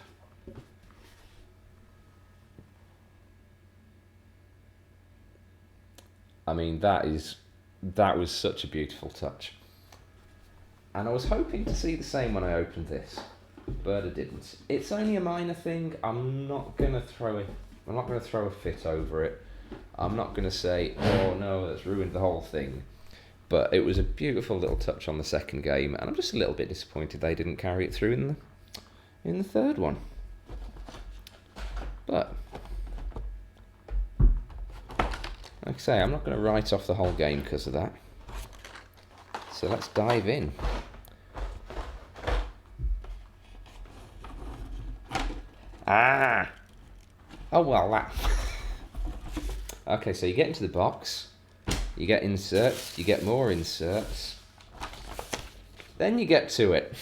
I mean, that was such a beautiful touch. And I was hoping to see the same when I opened this, but I didn't. It's only a minor thing. I'm not gonna throw a fit over it. I'm not gonna say, oh no, that's ruined the whole thing. But it was a beautiful little touch on the second game, and I'm just a little bit disappointed they didn't carry it through in the third one. But like I say, I'm not going to write off the whole game because of that. So let's dive in. Oh well, that. Okay, so you get into the box, you get inserts, you get more inserts, then you get to it.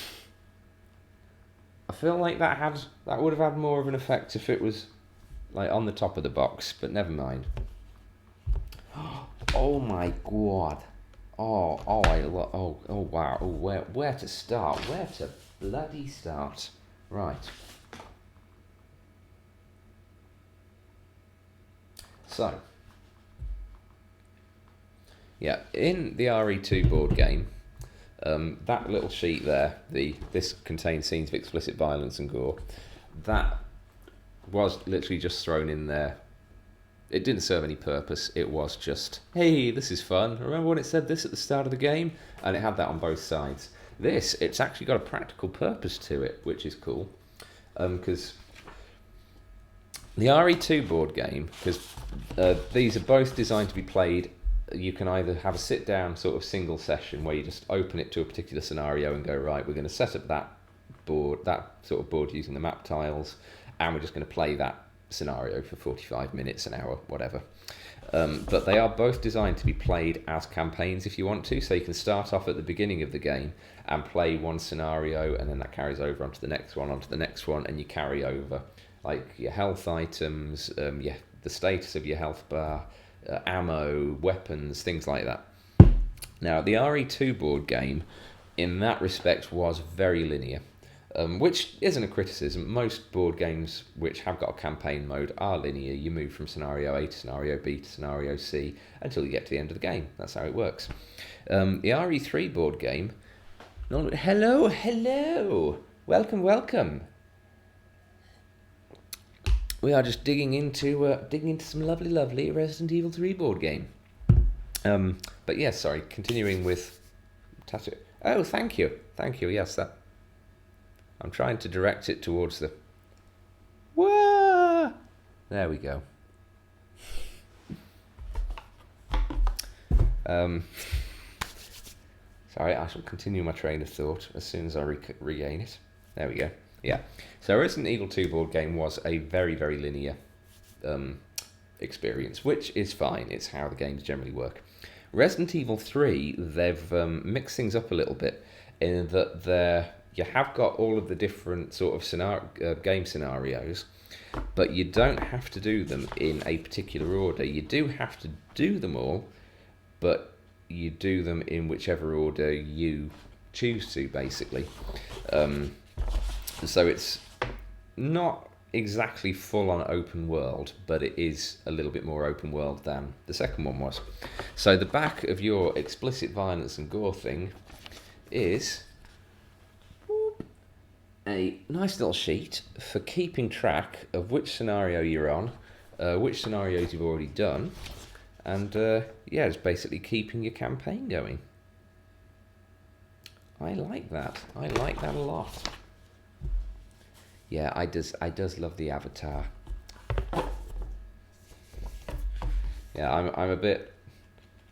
I feel like that would have had more of an effect if it was like on the top of the box, but never mind. Oh my god! Oh wow! Oh, where to start? Where to bloody start? Right. So, yeah, in the RE2 board game, that little sheet there, this contains scenes of explicit violence and gore, that was literally just thrown in there. It didn't serve any purpose. It was just, hey, this is fun. Remember when it said this at the start of the game? And it had that on both sides. It's actually got a practical purpose to it, which is cool. Because the RE2 board game, because these are both designed to be played, you can either have a sit-down sort of single session where you just open it to a particular scenario and go, right, we're going to set up that sort of board using the map tiles, and we're just going to play that scenario for 45 minutes, an hour, whatever. But they are both designed to be played as campaigns if you want to. So you can start off at the beginning of the game and play one scenario, and then that carries over onto the next one, and you carry over like your health items, the status of your health bar, ammo, weapons, things like that. Now, the RE2 board game, in that respect, was very linear, which isn't a criticism. Most board games which have got a campaign mode are linear. You move from scenario A to scenario B to scenario C until you get to the end of the game. That's how it works. The RE3 board game... Hello! Welcome. We are just digging into some lovely Resident Evil 3 board game. But yes, sorry, continuing with tattoo. Oh, thank you. Yes, that. I'm trying to direct it towards the. Whoa! There we go. Sorry, I shall continue my train of thought as soon as I regain it. There we go. Yeah. So Resident Evil 2 board game was a very, very linear experience, which is fine. It's how the games generally work. Resident Evil 3, they've mixed things up a little bit in that you have got all of the different sort of game scenarios, but you don't have to do them in a particular order. You do have to do them all, but you do them in whichever order you choose to, basically. So it's not exactly full-on open world, but it is a little bit more open world than the second one was. So the back of your explicit violence and gore thing is a nice little sheet for keeping track of which scenario you're on, which scenarios you've already done, and it's basically keeping your campaign going. I like that a lot. Yeah, I does love the avatar. Yeah, I'm a bit.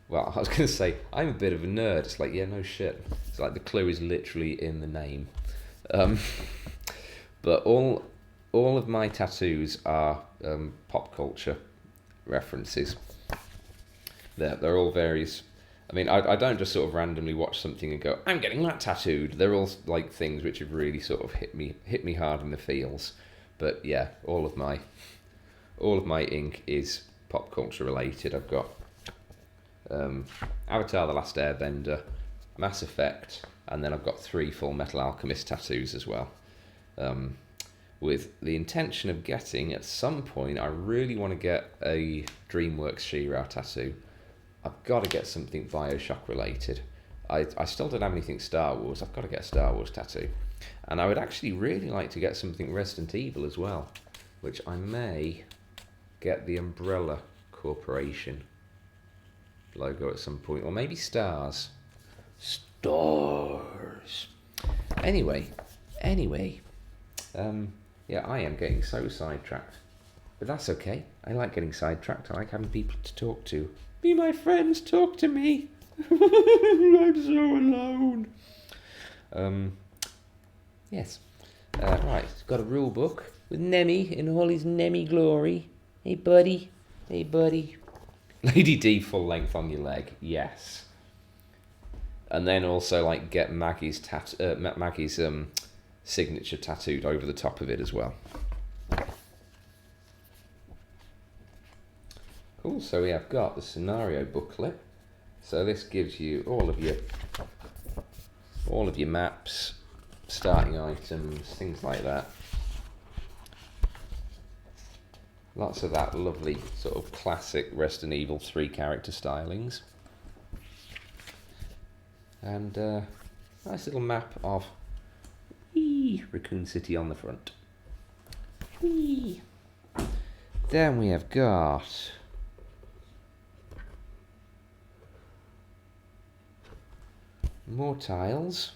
Well, I was going to say I'm a bit of a nerd. It's like, yeah, no shit. It's like the clue is literally in the name. But all of my tattoos are pop culture references. They're all various. I mean, I don't just sort of randomly watch something and go, I'm getting that tattooed. They're all like things which have really sort of hit me hard in the feels. But yeah, all of my ink is pop culture related. I've got Avatar: The Last Airbender, Mass Effect, and then I've got 3 Full Metal Alchemist tattoos as well. With the intention of getting, at some point, I really want to get a DreamWorks She-Ra tattoo. I've got to get something Bioshock related. I still don't have anything Star Wars. I've got to get a Star Wars tattoo. And I would actually really like to get something Resident Evil as well, which I may get the Umbrella Corporation logo at some point, or maybe stars. Stars. Anyway. Yeah, I am getting so sidetracked. But that's okay. I like getting sidetracked. I like having people to talk to. Be my friends, talk to me. I'm so alone. Yes. Right, got a rule book with Nemi in all his Nemi glory. Hey, buddy. Lady D full length on your leg. Yes. And then also like get Maggie's signature tattooed over the top of it as well. Cool, so we have got the scenario booklet. So this gives you all of your maps, starting items, things like that. Lots of that lovely sort of classic Resident Evil 3 character stylings. And nice little map of Raccoon City on the front. Whee. Then we have got more tiles.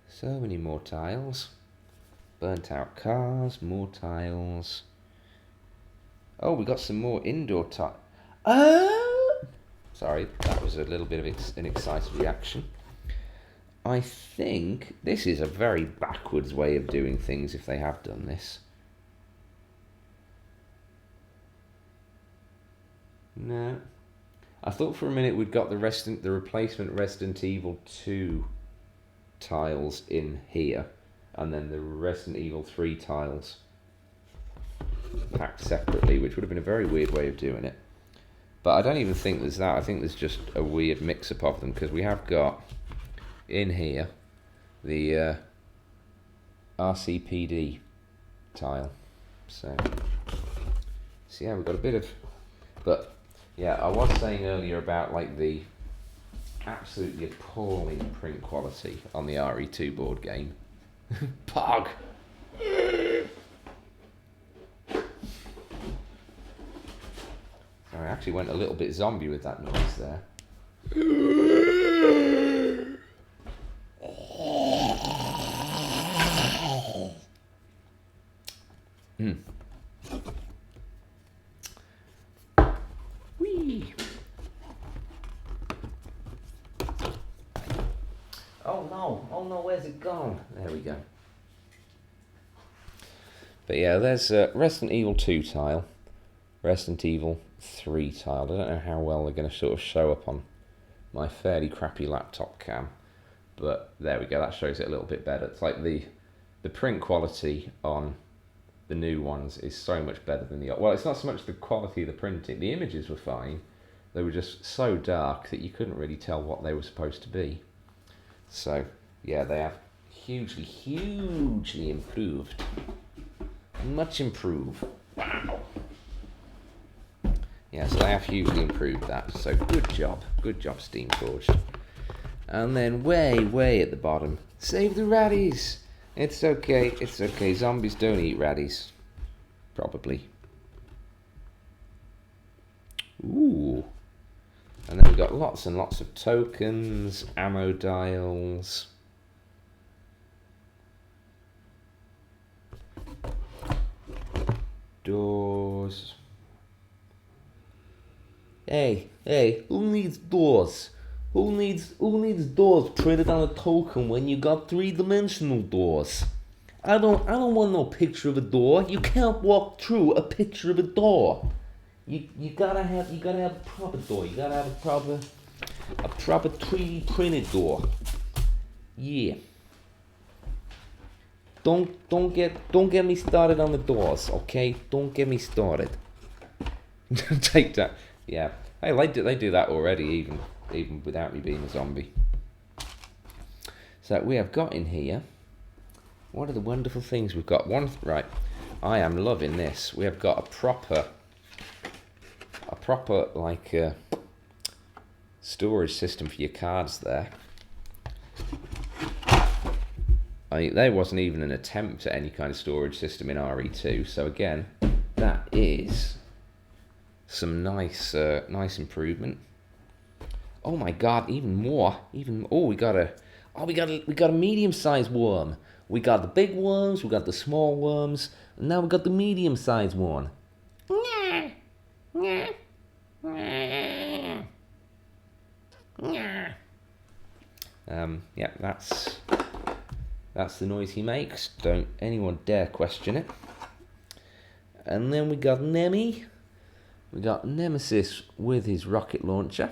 So many more tiles. Burnt out cars, more tiles. Oh, we got some more indoor tiles. Oh! Sorry, that was a little bit of an excited reaction. I think this is a very backwards way of doing things if they have done this. No. I thought for a minute we'd got the replacement Resident Evil 2 tiles in here, and then the Resident Evil 3 tiles packed separately, which would have been a very weird way of doing it. But I don't even think there's that. I think there's just a weird mix-up of them, because we have got in here the RCPD tile. So yeah, we've got a bit of... But yeah, I was saying earlier about like the absolutely appalling print quality on the RE2 board game. Pog! I actually went a little bit zombie with that noise there. Whee! Oh no, where's it gone? There we go. But yeah, there's Resident Evil 2 tile, Resident Evil 3 tile. I don't know how well they're going to sort of show up on my fairly crappy laptop cam, but there we go, that shows it a little bit better. It's like the print quality on the new ones is so much better than the old. Well, it's not so much the quality of the printing. The images were fine. They were just so dark that you couldn't really tell what they were supposed to be. So yeah, they have hugely improved. Much improved. Wow. Yeah, so they have hugely improved that. So good job Steamforged. And then way at the bottom, save the raddies. It's okay. Zombies don't eat raddies. Probably. Ooh. And then we've got lots and lots of tokens, ammo dials. Doors. Hey, who needs doors? Who needs doors printed on a token when you got 3-dimensional doors? I don't want no picture of a door. You can't walk through a picture of a door. You gotta have a proper door. You gotta have a proper 3D printed door. Yeah. Don't get me started on the doors, okay? Don't get me started. Take that. Yeah. Hey, they do that already, even without me being a zombie. So we have got in here. What are the wonderful things we've got? Right. I am loving this. We have got a proper like storage system for your cards there. I mean, there wasn't even an attempt at any kind of storage system in RE2. So again, that is some nice improvement. Oh my god, even more. We got a medium-sized worm. We got the big worms, we got the small worms, and now we got the medium-sized one. Yeah, that's the noise he makes. Don't anyone dare question it. And then we got Nemi. We got Nemesis with his rocket launcher.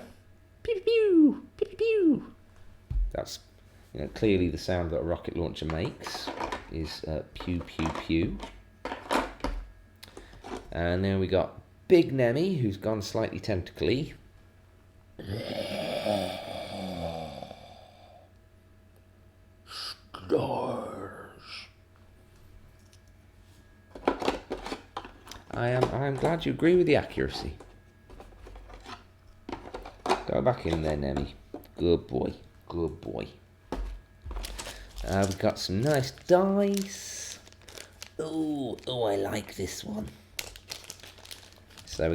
Pew pew pew pew pew. That's clearly the sound that a rocket launcher makes is pew pew pew. And then we got Big Nemi, who's gone slightly tentacly. Stars. I'm glad you agree with the accuracy. Go back in there, Nemi. Good boy. Good boy. We've got some nice dice. Oh, I like this one. So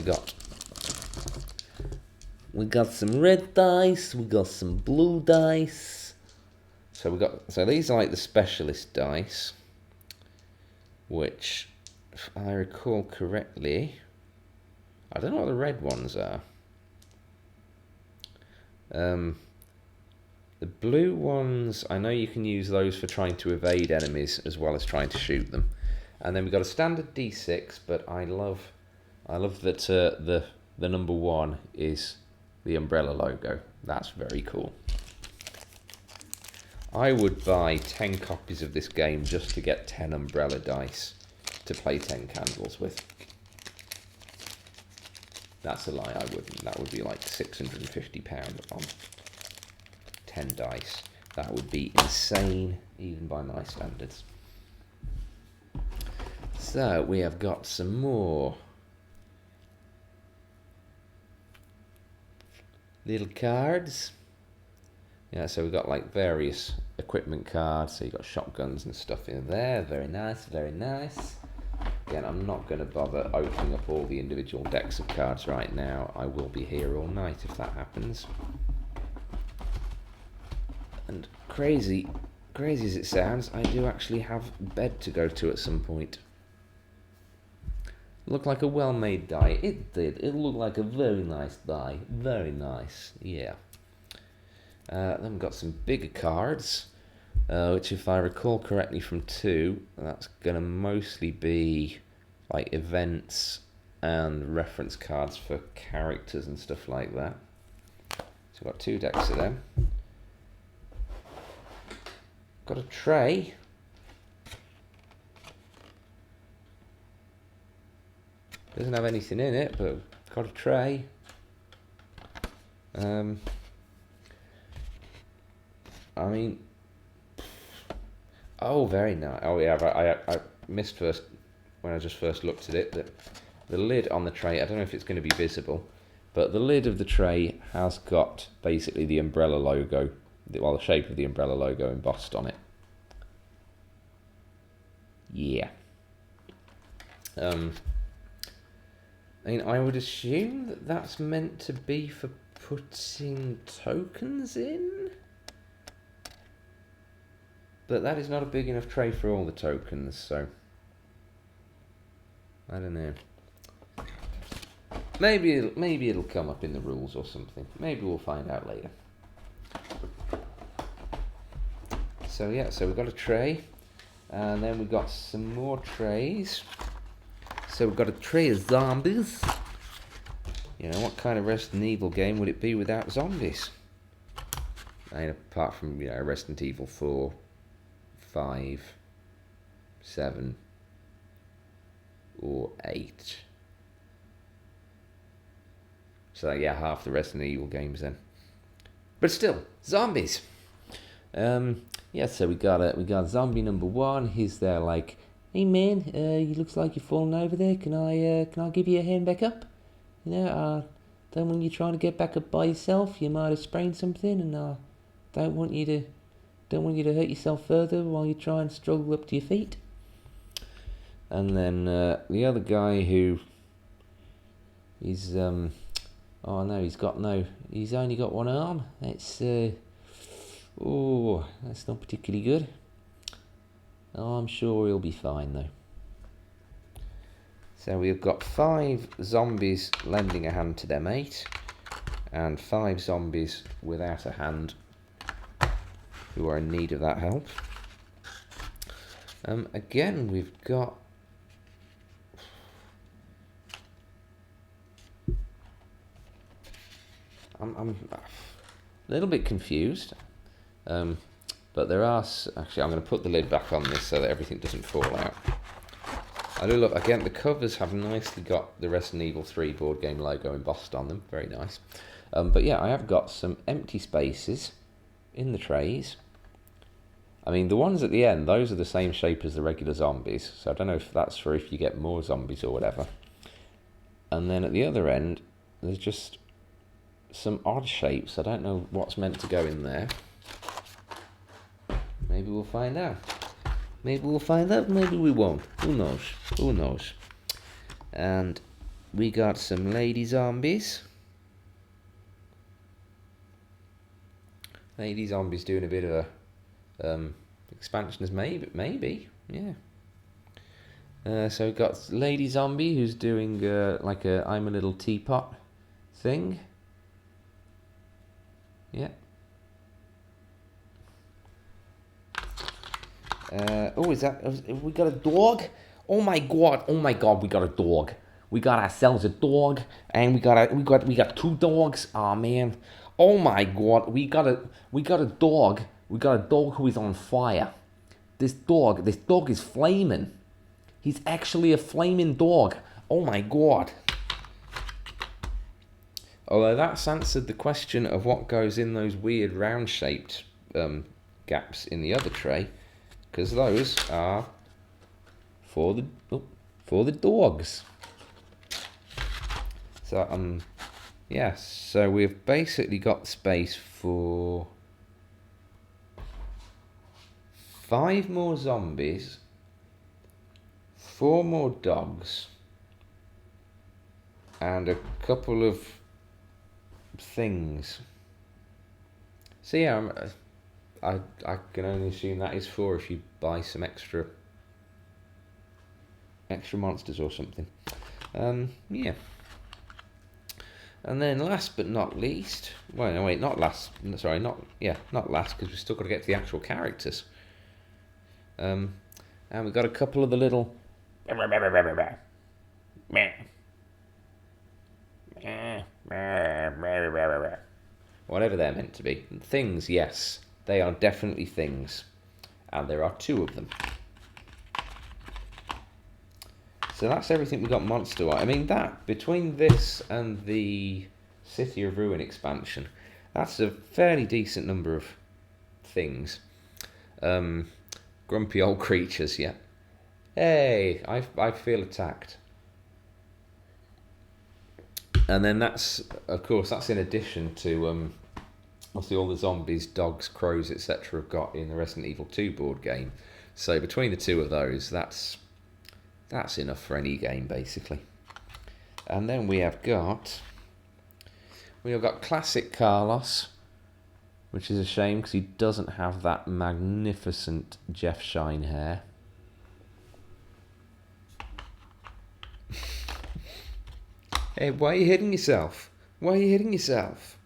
we got some red dice. We got some blue dice. So these are like the specialist dice, which, if I recall correctly, I don't know what the red ones are. The blue ones, I know you can use those for trying to evade enemies as well as trying to shoot them. And then we've got a standard D6, but I love that the number 1 is the umbrella logo. That's very cool. I would buy 10 copies of this game just to get 10 umbrella dice to play 10 candles with. That's a lie, I wouldn't. That would be like £650 on 10 dice. That would be insane, even by my standards. So, we have got some more little cards. Yeah, so we've got like various equipment cards. So you've got shotguns and stuff in there. Very nice, very nice. Again, I'm not going to bother opening up all the individual decks of cards right now. I will be here all night if that happens. And crazy as it sounds, I do actually have bed to go to at some point. Looked like a well-made die. It did. It looked like a very nice die. Very nice. Yeah. Then we've got some bigger cards, which if I recall correctly from 2, that's going to mostly be like events and reference cards for characters and stuff like that. So we've got 2 decks of them. Got a tray. Doesn't have anything in it, but got a tray. I mean, oh, very nice. Oh yeah, I missed first when I just first looked at it that the lid on the tray, I don't know if it's going to be visible, but the lid of the tray has got basically the umbrella logo, well, the shape of the umbrella logo embossed on it. Yeah. I mean, I would assume that that's meant to be for putting tokens in? But that is not a big enough tray for all the tokens, so I don't know. Maybe it'll come up in the rules or something. Maybe we'll find out later. So yeah, so we've got a tray, and then we've got some more trays. So we've got a tray of zombies. You know, what kind of Resident Evil game would it be without zombies? I mean, apart from, you know, Resident Evil 4, 5, 7, or 8. So yeah, half the Resident Evil games then. But still, zombies. Yeah, so we got zombie number 1. He's there like, hey man, you looks like you're falling over there. Can I give you a hand back up? You know, don't want you trying to get back up by yourself. You might have sprained something, and don't want you to hurt yourself further while you try and struggle up to your feet. And then the other guy who is oh no, he's only got one arm. That's that's not particularly good. Oh, I'm sure he'll be fine though. So we've got 5 zombies lending a hand to their mate, and 5 zombies without a hand who are in need of that help. Again, we've got I'm a little bit confused, but there are actually. I'm going to put the lid back on this so that everything doesn't fall out. I do look again. The covers have nicely got the Resident Evil 3 board game logo embossed on them. Very nice. But yeah, I have got some empty spaces in the trays. I mean, the ones at the end, those are the same shape as the regular zombies. So I don't know if that's for if you get more zombies or whatever. And then at the other end, there's just some odd shapes. I don't know what's meant to go in there. Maybe we'll find out. Maybe we'll find out, maybe we won't. Who knows? Who knows? And we got some lady zombies. Lady zombies doing a bit of a expansion as maybe, yeah. So we've got lady zombie who's doing like a I'm a little teapot thing. Yeah. Oh, is that? We got a dog? Oh my god! We got a dog. We got ourselves a dog, and we got two dogs. Oh man, oh my god, we got a dog. We got a dog who is on fire. This dog is flaming. He's actually a flaming dog. Oh my god. Although that's answered the question of what goes in those weird round-shaped gaps in the other tray, because those are for the dogs. So yes, so we've basically got space for 5 more zombies, 4 more dogs, and a couple of things. So yeah, I can only assume that is for if you buy some extra monsters or something. Yeah. And then last but not least, well, no, wait, not last. Sorry, not last, because we've still got to get to the actual characters. And we've got a couple of the little whatever they're meant to be. Things, yes, they are definitely things, and there are 2 of them. So that's everything we got monster-wise. I mean, that, between this and the City of Ruin expansion, that's a fairly decent number of things. Grumpy old creatures, yeah. Hey, I feel attacked. And then that's, of course, that's in addition to obviously all the zombies, dogs, crows, etc. have got in the Resident Evil 2 board game. So between the 2 of those, that's enough for any game, basically. And then we have got classic Carlos, which is a shame because he doesn't have that magnificent Jeff Shine hair. Hey, why are you hitting yourself? Why are you hitting yourself?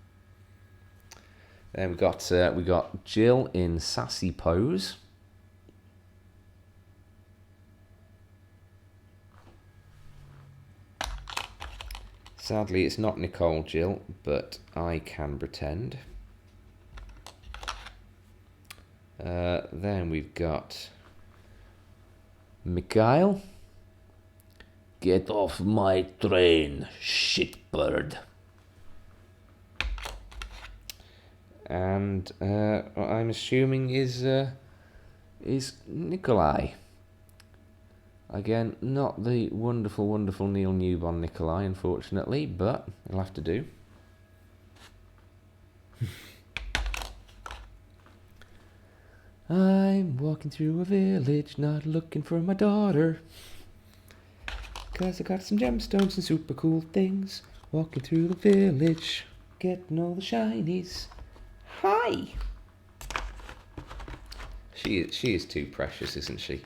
Then we got Jill in sassy pose. Sadly, it's not Nicole Jill, but I can pretend. Then we've got Mikhail. Get off my train, shitbird. And what I'm assuming is Nikolai. Again, not the wonderful, wonderful Neil Newbon Nikolai, unfortunately, but it'll have to do. I'm walking through a village, not looking for my daughter. 'Cause I got some gemstones and super cool things. Walking through the village, getting all the shinies. Hi! She is too precious, isn't she?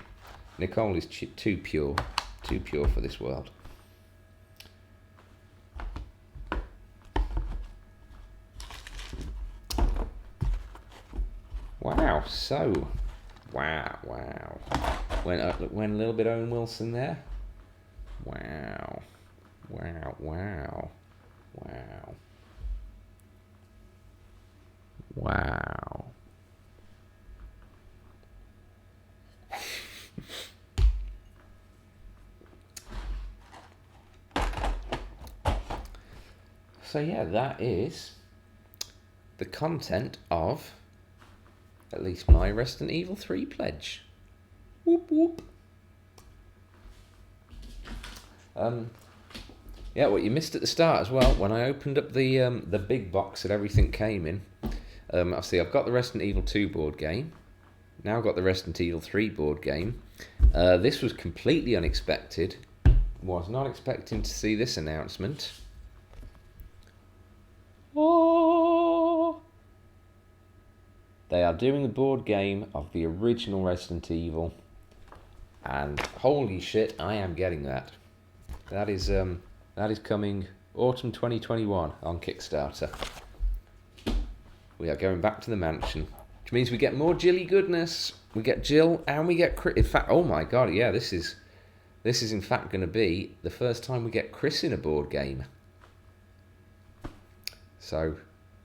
Nicole is too pure for this world. Wow, so, wow. Went a little bit Owen Wilson there. Wow. So yeah, that is the content of at least my Resident Evil 3 pledge. Whoop whoop. Yeah, what you missed at the start as well, when I opened up the big box that everything came in, obviously I've got the Resident Evil 2 board game, now I've got the Resident Evil 3 board game. This was completely unexpected, was not expecting to see this announcement. Oh! They are doing the board game of the original Resident Evil, and holy shit, I am getting that. That is coming autumn 2021 on Kickstarter. We are going back to the mansion, which means we get more Jilly goodness. We get Jill and we get in fact, oh my god, yeah, this is this is in fact going to be the first time we get Chris in a board game. So,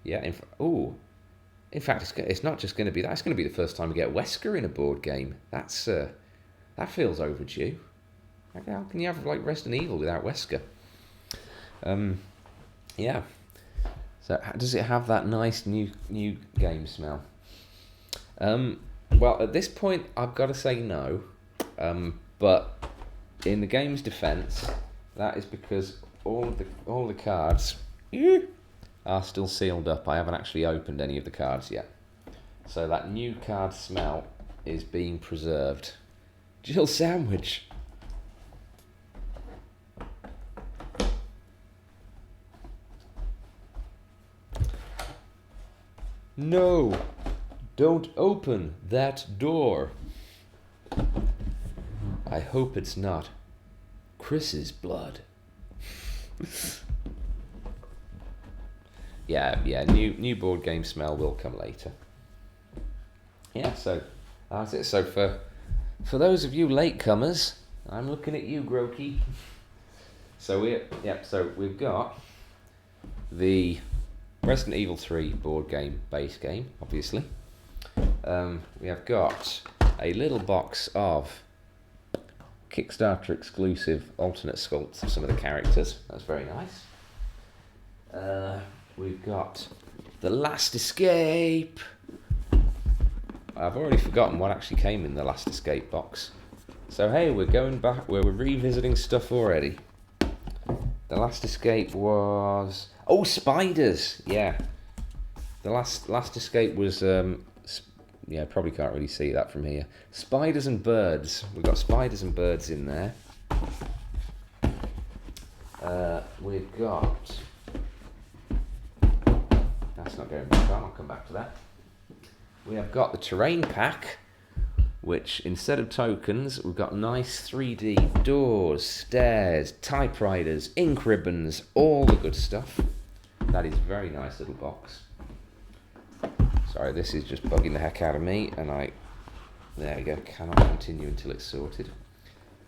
yeah, in fact, it's not just going to be that. It's going to be the first time we get Wesker in a board game. That feels overdue. How can you have like Resident Evil without Wesker? Yeah. So does it have that nice new game smell? Well, at this point, I've got to say no. But in the game's defence, that is because all the cards are still sealed up. I haven't actually opened any of the cards yet. So that new card smell is being preserved. Jill Sandwich. No, don't open that door. I hope it's not Chris's blood. Yeah, new board game smell will come later. Yeah, so that's it. So for those of you latecomers, I'm looking at you, Grokey. So we've got the Resident Evil 3 board game base game, obviously. We have got a little box of Kickstarter exclusive alternate sculpts of some of the characters. That's very nice. We've got The Last Escape. I've already forgotten what actually came in the Last Escape box. So hey, we're going back, we're revisiting stuff already. The Last Escape was... Oh, spiders! Yeah. The last Escape was... yeah, probably can't really see that from here. Spiders and birds. We've got spiders and birds in there. We've got... That's not going back on, I'll come back to that. We have got the terrain pack, which instead of tokens, we've got nice 3D doors, stairs, typewriters, ink ribbons, all the good stuff. That is a very nice little box. Sorry, this is just bugging the heck out of me, and there we go, cannot continue until it's sorted.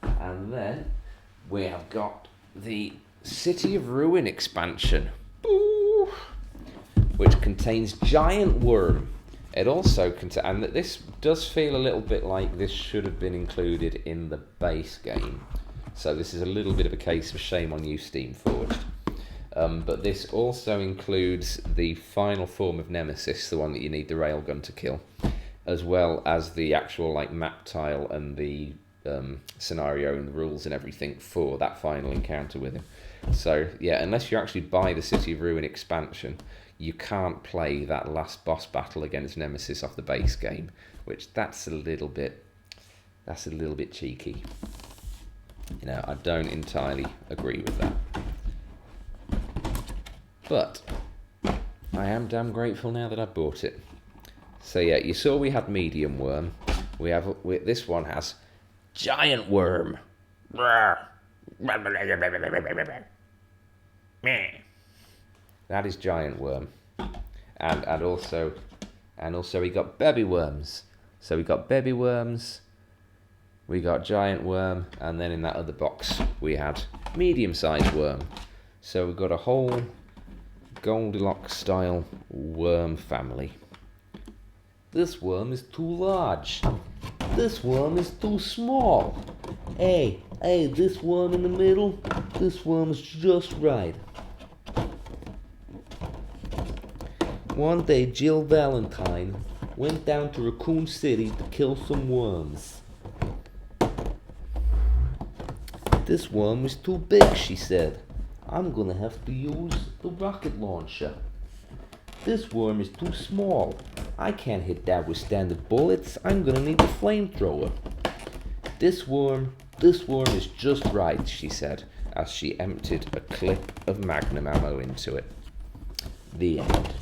And then we have got the City of Ruin expansion, which contains Giant Worm. It also contains, and this does feel a little bit like this should have been included in the base game. So this is a little bit of a case of shame on you, Steamforged. But this also includes the final form of Nemesis, the one that you need the railgun to kill, as well as the actual like map tile and the scenario and the rules and everything for that final encounter with him. So yeah, unless you actually buy the City of Ruin expansion, you can't play that last boss battle against Nemesis off the base game, which that's a little bit cheeky. You know, I don't entirely agree with that. But I am damn grateful now that I bought it. So yeah, you saw we had medium worm. This one has giant worm. That is giant worm. And also we got baby worms. So we got baby worms, we got giant worm, and then in that other box we had medium-sized worm. So we've got a whole Goldilocks style worm family. This worm is too large. This worm is too small. Hey, this worm in the middle, this worm is just right. One day Jill Valentine went down to Raccoon City to kill some worms. This worm is too big, she said. I'm gonna have to use the rocket launcher. This worm is too small. I can't hit that with standard bullets. I'm gonna need the flamethrower. This worm is just right, she said, as she emptied a clip of magnum ammo into it. The end.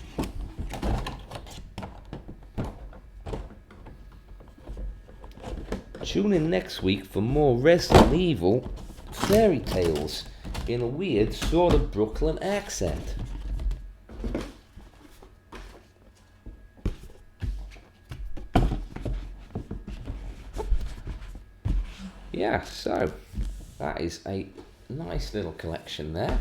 Tune in next week for more Resident Evil fairy tales in a weird sort of Brooklyn accent. Yeah, so that is a nice little collection there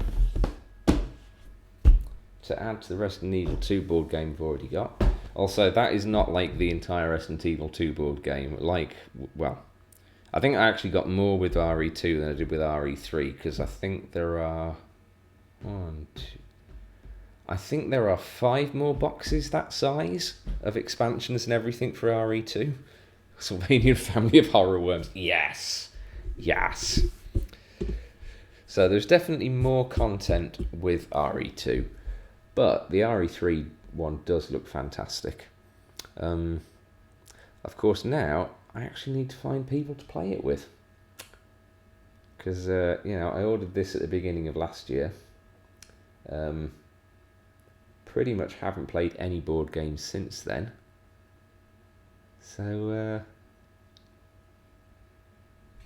to add to the Resident Evil 2 board game we've already got. Also, that is not like the entire Resident Evil 2 board game. Like, well, I think I actually got more with RE2 than I did with RE3, because I think there are I think there are 5 more boxes that size of expansions and everything for RE2. Sylvanian Family of Horror Worms. Yes. Yes. So there's definitely more content with RE2. But the RE3 one does look fantastic. Of course, now I actually need to find people to play it with. Because, I ordered this at the beginning of last year. Pretty much haven't played any board games since then. So,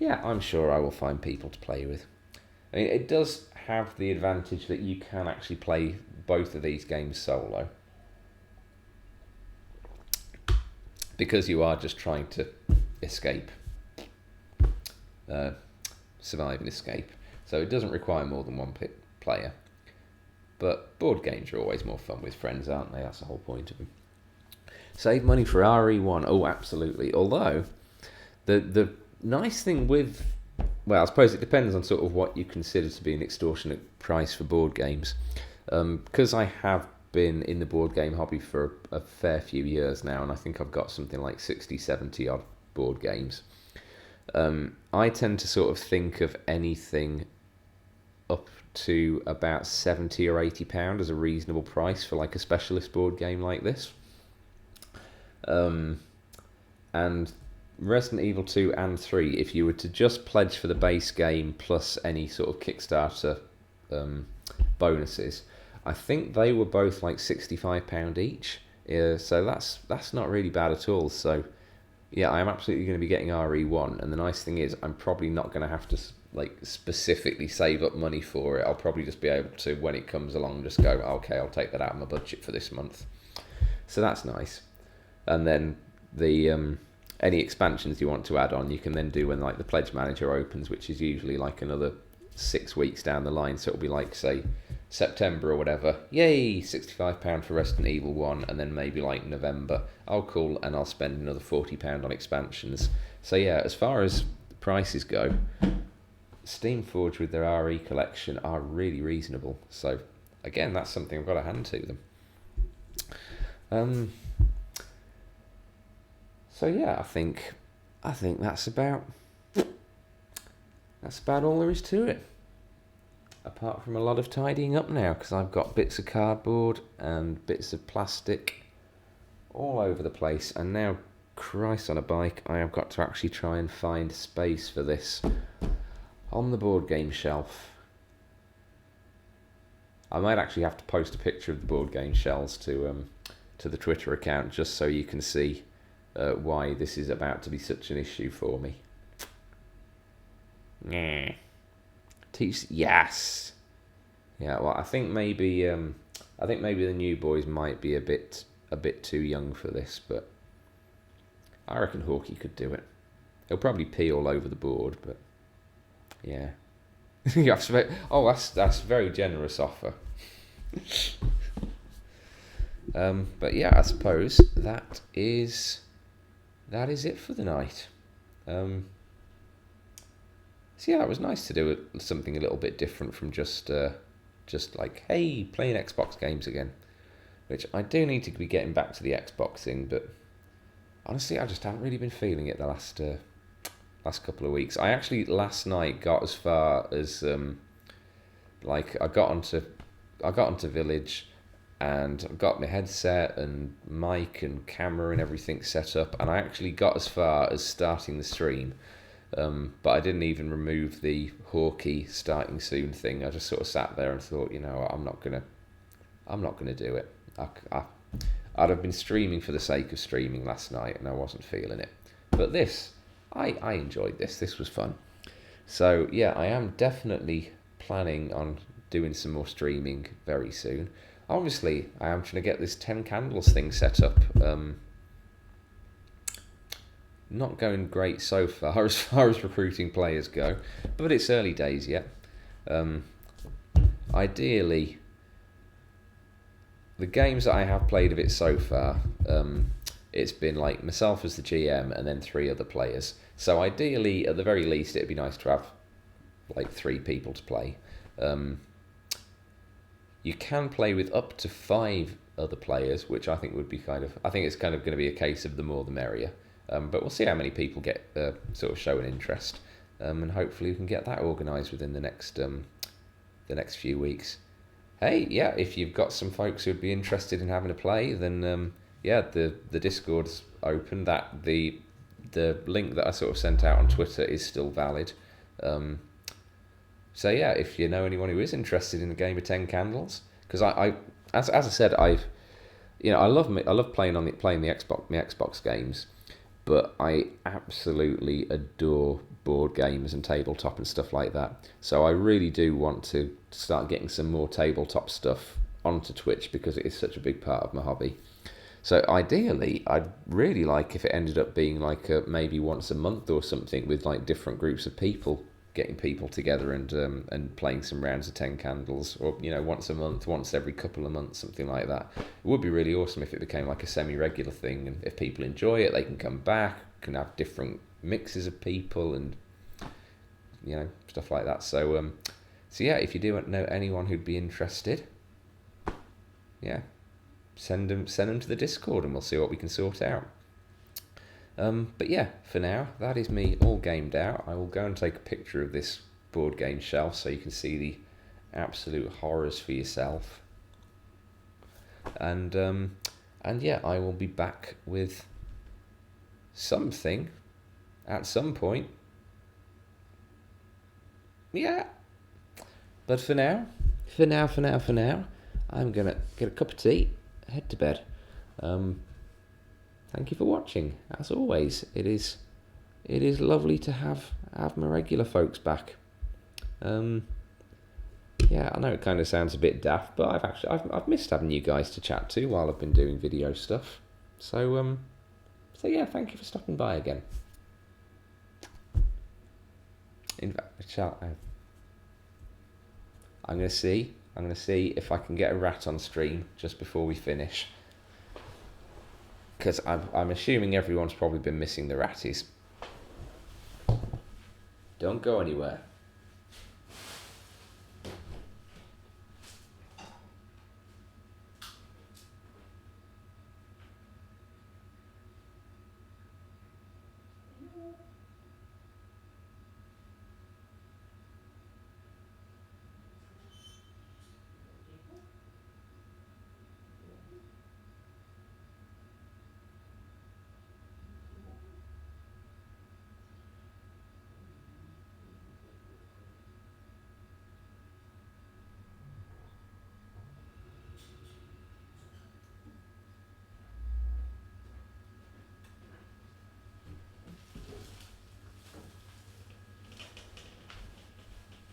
I'm sure I will find people to play with. I mean, it does have the advantage that you can actually play both of these games solo, because you are just trying to escape, survive and escape. So it doesn't require more than one player. But board games are always more fun with friends, aren't they? That's the whole point of them. Save money for RE1. Oh, absolutely. Although, the nice thing with... Well, I suppose it depends on sort of what you consider to be an extortionate price for board games. Because I have been in the board game hobby for a fair few years now, and I think I've got something like 60, 70 odd board games. I tend to sort of think of anything up to about £70 or £80 as a reasonable price for like a specialist board game like this. And Resident Evil 2 and 3, if you were to just pledge for the base game plus any sort of Kickstarter bonuses, I think they were both like £65 each. So that's not really bad at all. So yeah, I am absolutely going to be getting RE1, and the nice thing is I'm probably not going to have to like specifically save up money for it. I'll probably just be able to, when it comes along, just go, okay, I'll take that out of my budget for this month. So that's nice. And then the any expansions you want to add on, you can then do when like the pledge manager opens, which is usually like another 6 weeks down the line. So it'll be like, say, September or whatever. Yay, £65 for Resident Evil 1, and then maybe like November. Oh, cool, and I'll spend another £40 on expansions. So yeah, as far as prices go, Steamforged with their RE collection are really reasonable. So again, that's something I've got to hand to them. So yeah, I think that's about all there is to it. Apart from a lot of tidying up now, because I've got bits of cardboard and bits of plastic all over the place, and now, Christ on a bike, I have got to actually try and find space for this on the board game shelf. I might actually have to post a picture of the board game shelves to the Twitter account, just so you can see why this is about to be such an issue for me. Nah. Yes. Yeah. Well, I think maybe the new boys might be a bit too young for this, but I reckon Hawkeye could do it. He'll probably pee all over the board, but yeah. Oh, that's a very generous offer. But yeah, I suppose that is it for the night. So yeah, it was nice to do something a little bit different from just like, hey, playing Xbox games again, which I do need to be getting back to the Xbox thing, but honestly, I just haven't really been feeling it the last couple of weeks. I actually last night got as far as like I got onto Village, and I got my headset and mic and camera and everything set up, and I actually got as far as starting the stream. But I didn't even remove the Hawkeye starting soon thing. I just sort of sat there and thought, I'm not gonna do it. I'd have been streaming for the sake of streaming last night, and I wasn't feeling it. But this, I enjoyed this. This was fun. So yeah, I am definitely planning on doing some more streaming very soon. Obviously, I am trying to get this 10 candles thing set up. not going great so far as recruiting players go, but it's early days yet. Ideally, the games that I have played of it so far, it's been like myself as the GM and then 3 other players. So ideally, at the very least, it'd be nice to have like 3 people to play. You can play with up to 5 other players, which I think would be I think it's kind of going to be a case of the more the merrier. But we'll see how many people get sort of show an interest, and hopefully we can get that organised within the next few weeks. Hey, yeah, if you've got some folks who'd be interested in having a play, then yeah, the Discord's open. That the link that I sort of sent out on Twitter is still valid. So yeah, if you know anyone who is interested in a game of 10 Candles, because as I said, I love playing the Xbox games, but I absolutely adore board games and tabletop and stuff like that. So I really do want to start getting some more tabletop stuff onto Twitch because it is such a big part of my hobby. So ideally, I'd really like if it ended up being like maybe once a month or something with like different groups of people, getting people together and playing some rounds of 10 Candles, or once a month, once every couple of months, something like that. It would be really awesome if it became like a semi-regular thing, and if people enjoy it, they can come back, can have different mixes of people and stuff like that. So yeah, if you do know anyone who'd be interested, yeah, send them to the Discord and we'll see what we can sort out. But yeah, for now, that is me all gamed out. I will go and take a picture of this board game shelf so you can see the absolute horrors for yourself. And yeah, I will be back with something at some point. Yeah. But for now, I'm going to get a cup of tea, head to bed. Thank you for watching. As always, it is lovely to have my regular folks back. Yeah, I know it kind of sounds a bit daft, but I've missed having you guys to chat to while I've been doing video stuff. So yeah, thank you for stopping by again. In fact, I'm gonna see if I can get a rat on stream just before we finish. Because I'm assuming everyone's probably been missing the ratties. Don't go anywhere.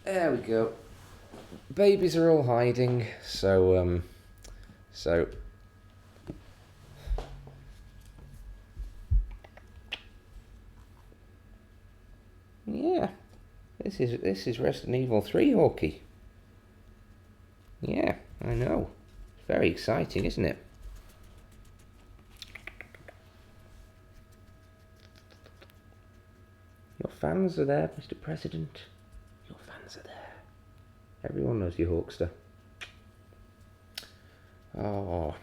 There we go. Babies are all hiding, so yeah, this is Resident Evil 3, Hawkeye. Yeah, I know. It's very exciting, isn't it? Your fans are there, Mr. President. Your fans are there. Everyone knows you, Hawkster. Oh,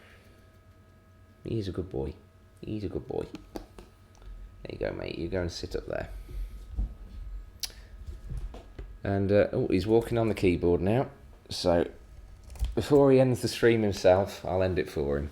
he's a good boy. He's a good boy. There you go, mate. You go and sit up there. And he's walking on the keyboard now. So before he ends the stream himself, I'll end it for him.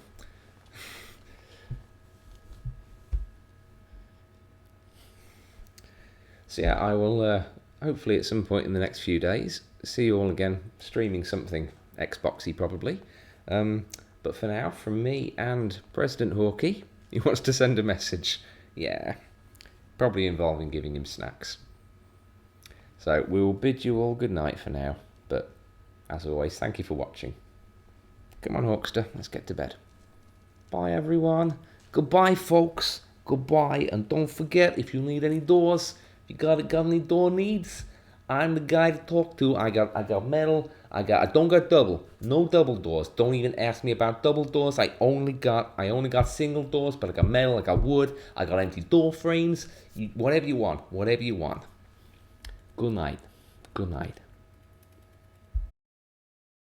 So yeah, I will hopefully at some point in the next few days see you all again streaming something Xboxy probably. But for now, from me and President Hawkeye, he wants to send a message. Yeah, probably involving giving him snacks. So we will bid you all good night for now. But as always, thank you for watching. Come on, Hawkster, let's get to bed. Bye, everyone. Goodbye, folks. Goodbye, and don't forget, if you need any doors, if you got any door needs, I'm the guy to talk to. I got metal. I don't got double. No double doors. Don't even ask me about double doors. I only got single doors, but I got metal. I got wood. I got empty door frames. Whatever you want. Whatever you want. Good night. Good night.